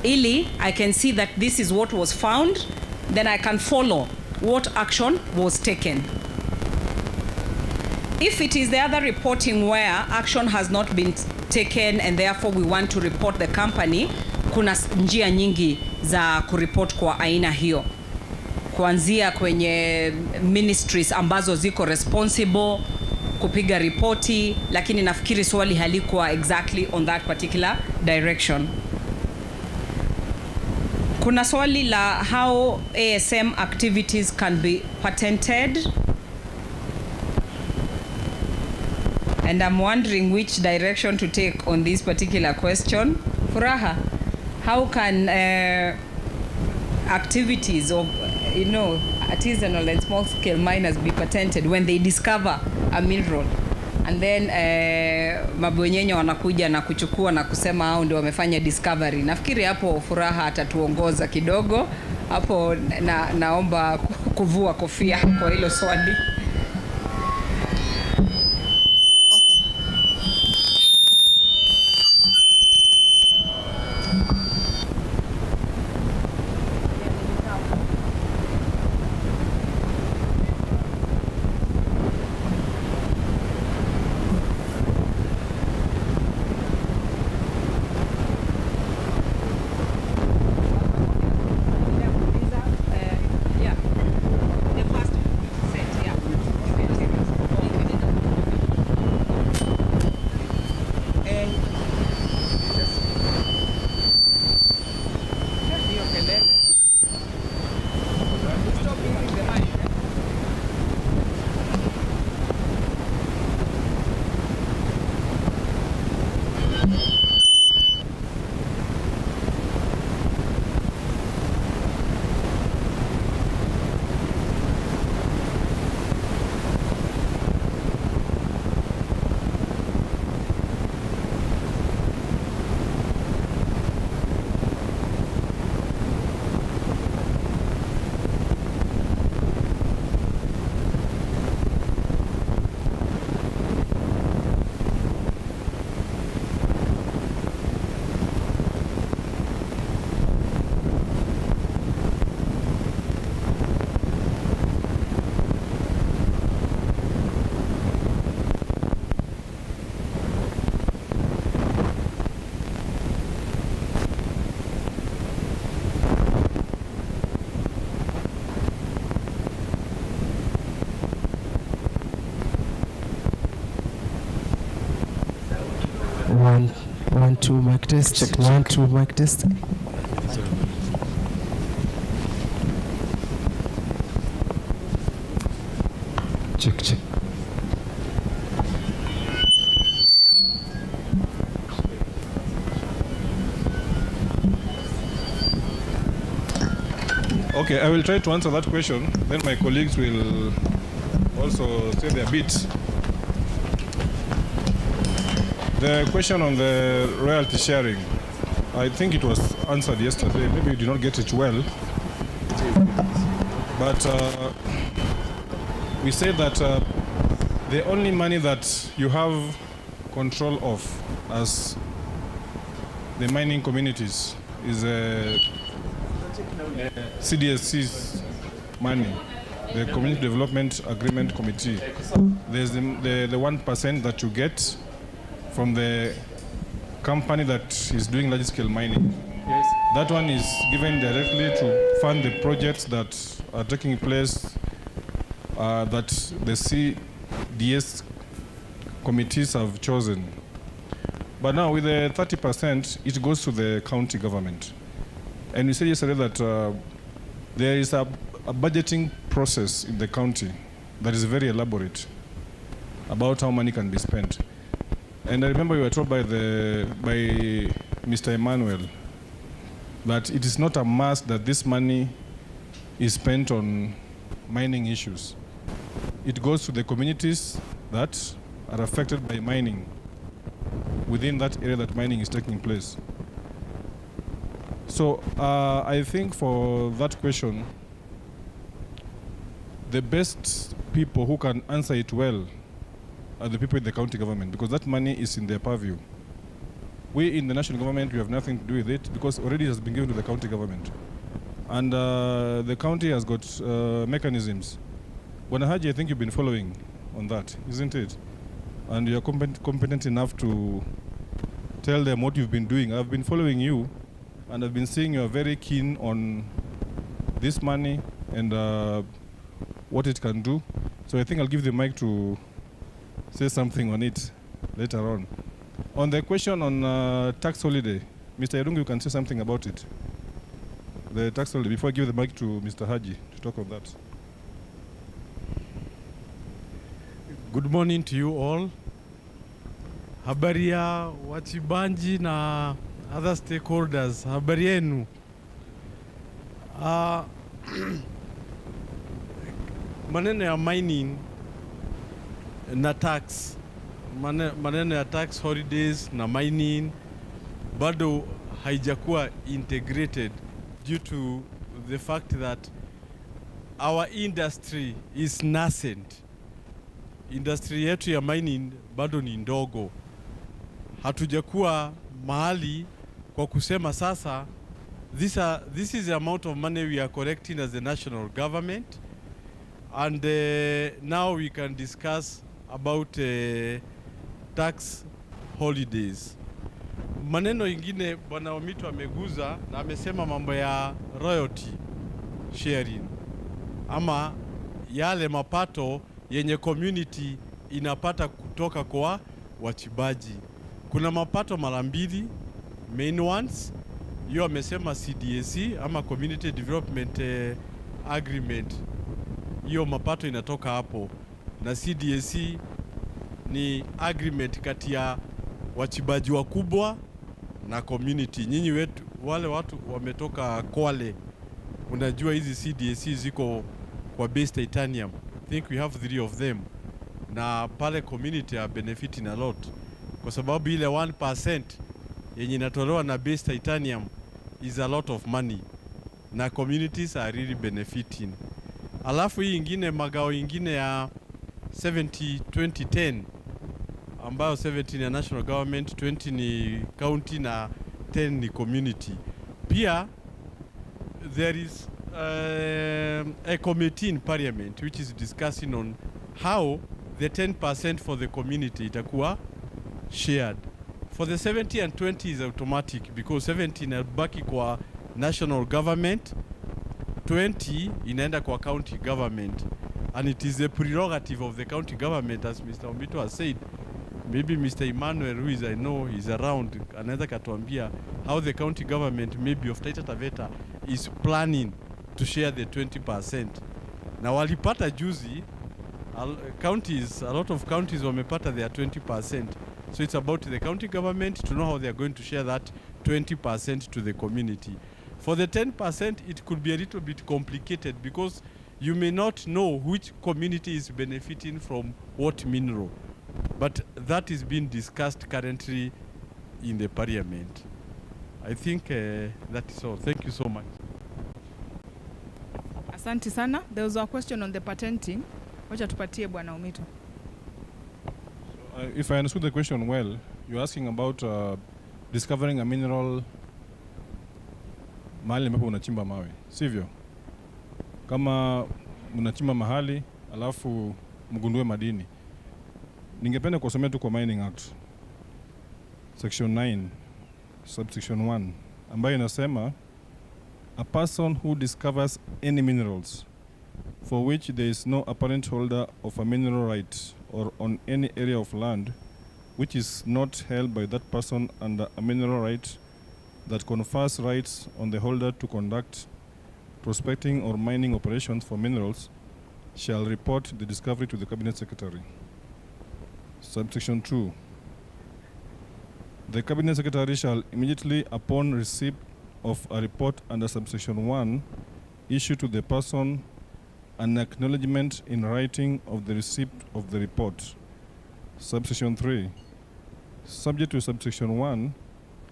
Speaker 5: ili I can see that this is what was found, then I can follow what action was taken. If it is the other reporting where action has not been taken and therefore we want to report the company, kuna njia nyingi za kuriport kwa aina hiyo, kuanzia kwenye ministries ambazo ziko responsible kupiga ripoti, lakini nafikiri swali halikuwa exactly on that particular direction. Kuna swali la how ASM activities can be patented, and I'm wondering which direction to take on this particular question. Furaha, how can activities of artisanal and small scale miners be patented when they discover a mineral and then mabwenyenye wanakuja na kuchukua na kusema hao ndio wamefanya discovery? Nafikiri hapo Furaha atatuongoza kidogo hapo, naomba kuvua kofia kwa hilo swali.
Speaker 7: 1 2 mic test.
Speaker 1: Check,
Speaker 7: 1 2 mic test. Check.
Speaker 8: Okay, I will try to answer that question. Then my colleagues will also say their bit. The question on the royalty sharing, I think it was answered yesterday. Maybe you did not get it well. But we say that the only money that you have control of as the mining communities is CDSC's money, the Community Development Agreement Committee. There's the 1% that you get from the company that is doing large-scale mining. Yes. That one is given directly to fund the projects that are taking place that the CDS committees have chosen. But now with the 30%, it goes to the county government. And we said yesterday that there is a budgeting process in the county that is very elaborate about how money can be spent. And I remember we were told by Mr. Emmanuel that it is not a must that this money is spent on mining issues. It goes to the communities that are affected by mining within that area that mining is taking place. So I think for that question, the best people who can answer it well are the people in the county government, because that money is in their purview. We in the national government, we have nothing to do with it because already it has been given to the county government. And the county has got mechanisms. Bwana Haji, I think you've been following on that, isn't it? And you're competent enough to tell them what you've been doing. I've been following you, and I've been seeing you're very keen on this money and what it can do. So I think I'll give the mic to say something on it later on. On the question on tax holiday, Mr. Irungu, you can say something about it. The tax holiday, before I give the mic to Mr. Haji to talk on that.
Speaker 9: Good morning to you all. Habari ya wachibanji na other stakeholders. Habari yenu. Maneno ya mining na tax. Maneno ya tax holidays na mining bado haijakuwa integrated due to the fact that our industry is nascent. Industry yetu ya mining bado ni ndogo. Hatujakuwa mahali kwa kusema sasa this is the amount of money we are collecting as the national government, and now we can discuss about tax holidays. Maneno ingine Bwana Omito ameguza na amesema mambo ya royalty sharing ama yale mapato yenye community inapata kutoka kwa wachibaji. Kuna mapato mara mbili, main ones, hiyo amesema CDSC ama Community Development Agreement. Hiyo mapato inatoka hapo, na CDSC ni agreement kati ya wachibaji wakubwa na community. Nyinyi wetu wale watu wametoka Kwale, unajua hizi CDSC ziko kwa base titanium. I think we have 3 of them, na pale community are benefiting a lot kwa sababu ile 1% yenye inatolewa na base titanium is a lot of money, na communities are really benefiting. Alafu hii ingine magao ingine ya 70-20-10 ambayo 70 ni national government, 20 ni county na 10 ni community. Pia there is a committee in parliament which is discussing on how the 10% for the community itakuwa shared. For the 70 and 20 is automatic because 70 inabaki kwa national government, 20 inaenda kwa county government, and it is a prerogative of the county government, as Mr. Omito has said, maybe Mr. Emmanuel, who is I know is around, anaweza katuambia how the county government maybe of Taita Taveta is planning to share the 20%. Na walipata juzi, counties, a lot of counties wamepata their 20%. So it's about the county government to know how they are going to share that 20% to the community. For the 10%, it could be a little bit complicated because you may not know which community is benefiting from what mineral. But that is being discussed currently in the parliament. I think that is all. Thank you so much.
Speaker 3: Asante sana. There was a question on the patenting. Wacha tupatie Bwana Umito.
Speaker 8: If I understood the question well, you're asking about discovering a mineral mahali ambapo unachimba mawe, sivyo? Kama unachimba mahali alafu mgundue madini. Ningependa kusomea tu kwa Mining Act Section 9 Subsection 1 ambayo inasema a person who discovers any minerals for which there is no apparent holder of a mineral right or on any area of land which is not held by that person under a mineral right that confers rights on the holder to conduct prospecting or mining operations for minerals shall report the discovery to the Cabinet Secretary. Subsection 2. The Cabinet Secretary shall immediately, upon receipt of a report under subsection 1, issue to the person an acknowledgement in writing of the receipt of the report. Subsection 3. Subject to subsection 1,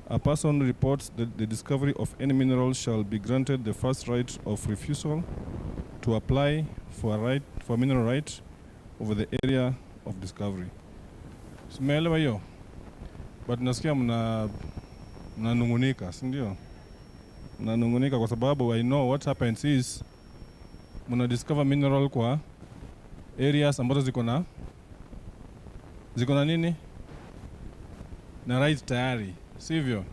Speaker 8: a person reports that the discovery of any mineral shall be granted the first right of refusal to apply for a mineral right over the area of discovery. Simeelewa hiyo? But nasikia mnanungunika, si ndio? Mnanungunika kwa sababu I know what happens is mna discover mineral kwa areas ambazo ziko na nini? Na right tayari, sivyo?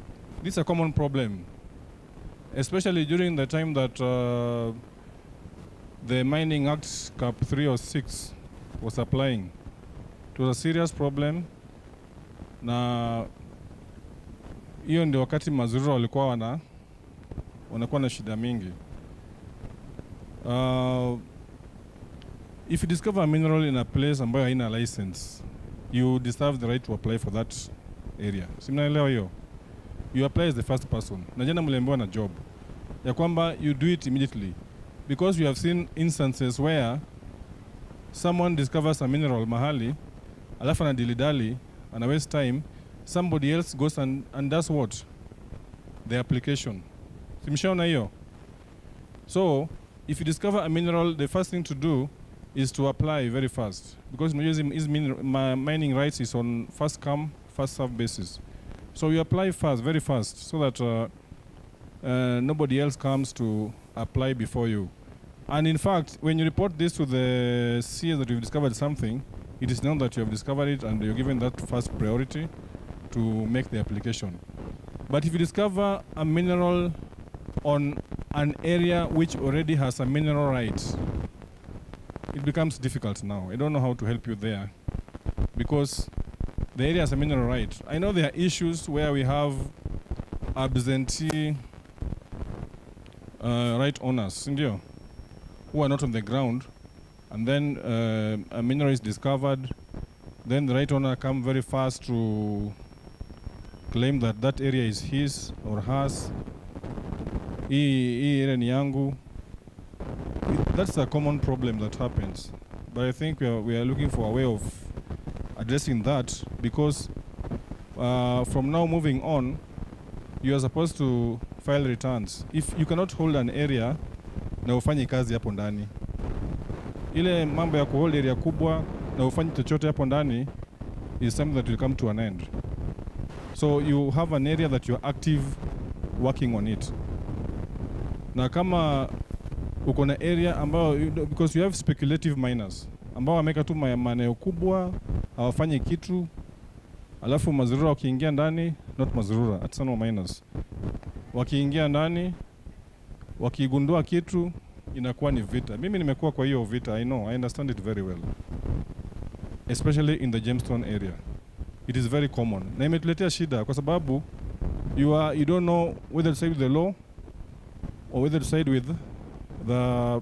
Speaker 8: This is a common problem, especially during the time that the Mining Act Cap 3 or 6 was applying. It was a serious problem, na hiyo ndio wakati mazurura walikuwa wanakuwa na shida mingi. If you discover a mineral in a place ambayo haina license, you deserve the right to apply for that area. Si mnaelewa hiyo? You apply as the first person. Na jana mliambiwa na job ya kwamba you do it immediately, because you have seen instances where someone discovers a mineral mahali alafu na dilidali and waste time, somebody else goes and does what? The application. Simshaona hiyo? So, if you discover a mineral, the first thing to do is to apply very fast, because mining rights is on first come, first serve basis. So you apply fast, very fast, so that nobody else comes to apply before you. And in fact, when you report this to the CS that you've discovered something, it is known that you have discovered it and you're given that first priority to make the application. But if you discover a mineral on an area which already has a mineral right, it becomes difficult now. I don't know how to help you there, because the area has a mineral right. I know there are issues where we have absentee right owners, ndio, who are not on the ground, and then a mineral is discovered, then the right owner come very fast to claim that that area is his or hers. Hii area ni yangu. That's a common problem that happens, but I think we are looking for a way of addressing that, because from now moving on, you are supposed to file returns. If you cannot hold an area na ufanye kazi hapo ndani, ile mambo ya kuhold area kubwa na ufanye chochote hapo ndani is something that will come to an end. So you have an area that you are active working on it. Na kama uko na area ambayo, because you have speculative miners ambao wameka tu maeneo kubwa, hawafanye kitu, alafu mazurura wakiingia ndani, not mazurura, artisanal miners wakiingia ndani, wakigundua kitu, inakuwa ni vita. Mimi nimekuwa kwa hiyo vita, I know, I understand it very well, especially in the gemstone area. it is very common. Na imetuletea shida kwa sababu you don't know whether to side with the law or whether to side with the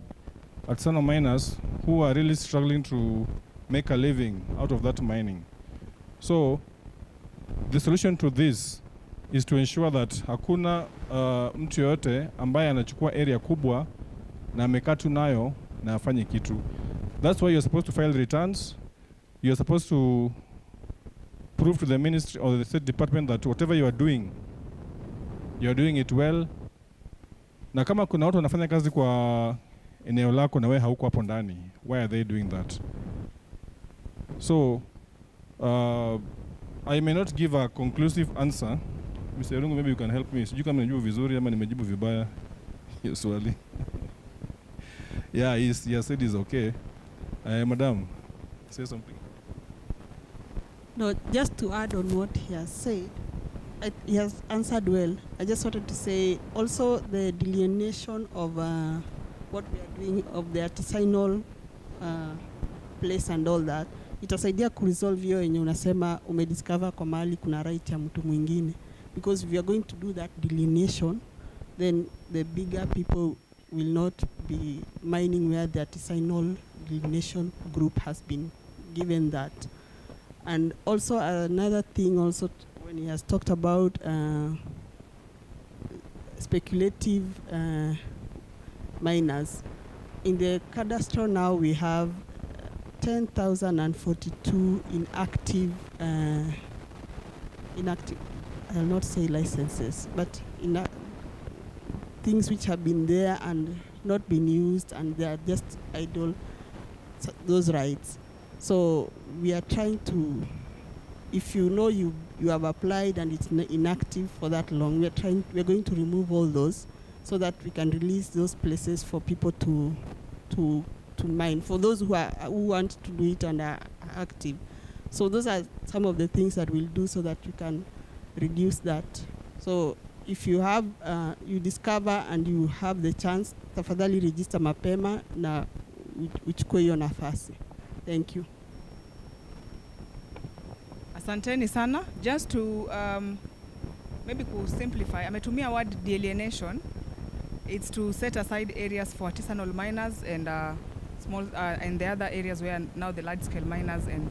Speaker 8: artisanal miners who are really struggling to make a living out of that mining. So the solution to this is to ensure that hakuna mtu yoyote ambaye anachukua area kubwa na amekaa tu nayo na afanye kitu. That's why you're supposed to file returns. You're supposed to prove to the ministry or the state department that whatever you are doing it well. Na kama kuna watu wanafanya kazi kwa eneo lako na wewe hauko hapo ndani, why are they doing that? So I may not give a conclusive answer. Mr. Rungu, maybe you can help me. Sijui kama nimejibu vizuri ama nimejibu vibaya hiyo swali. Yeah, he said it's okay. Madam, say something.
Speaker 10: No, just to add on what he has said, he has answered well. I just wanted to say also the delineation of what we are doing of the artisanal place and all that. Itasaidia kuresolve hiyo yenye unasema umediscover kwa mahali kuna right ya mtu mwingine. Because if we are going to do that delineation, then the bigger people will not be mining where the artisanal delineation group has been given that. And also another thing also when he has talked about speculative miners. In the cadastro now we have 10,042 inactive, I'll not say licenses, but things which have been there and not been used, and they are just idle, those rights. So we are trying to, if you know you have applied and it's inactive for that long, we are going to remove all those so that we can release those places for people to mine, for those who want to do it and are active. So those are some of the things that we'll do so that you can reduce that. So if you have, you discover and you have the chance, tafadhali register mapema na uchukue hiyo nafasi. Thank you.
Speaker 3: Asanteni sana. Just to maybe to simplify, ametumia word delineation. It's to set aside areas for artisanal miners and small and the other areas where now the large-scale miners and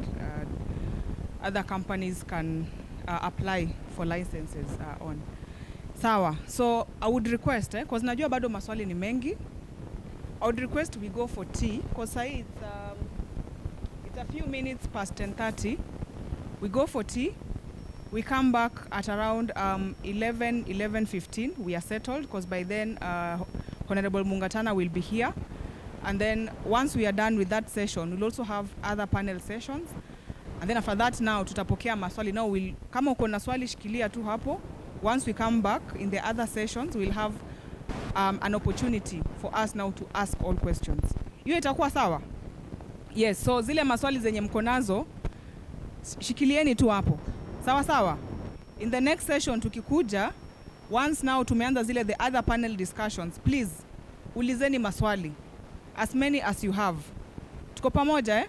Speaker 3: other companies can apply for licenses on. Sawa. So I would request, because najua bado maswali ni mengi, I would request we go for tea, because it's a few minutes past 10:30. We go for tea. We come back at around 11:15. We are settled, because by then Honorable Mungatana will be here. And then once we are done with that session, we'll also have other panel sessions. And then after that now tutapokea maswali. Now kama uko na swali shikilia tu hapo. Once we come back in the other sessions, we'll have an opportunity for us now to ask all questions. Hiyo itakuwa sawa? Yes, so zile maswali zenye mko nazo shikilieni tu hapo. Sawa sawa? In the next session tukikuja, once now tumeanza zile the other panel discussions, please ulizeni maswali. As many as you have. Tuko pamoja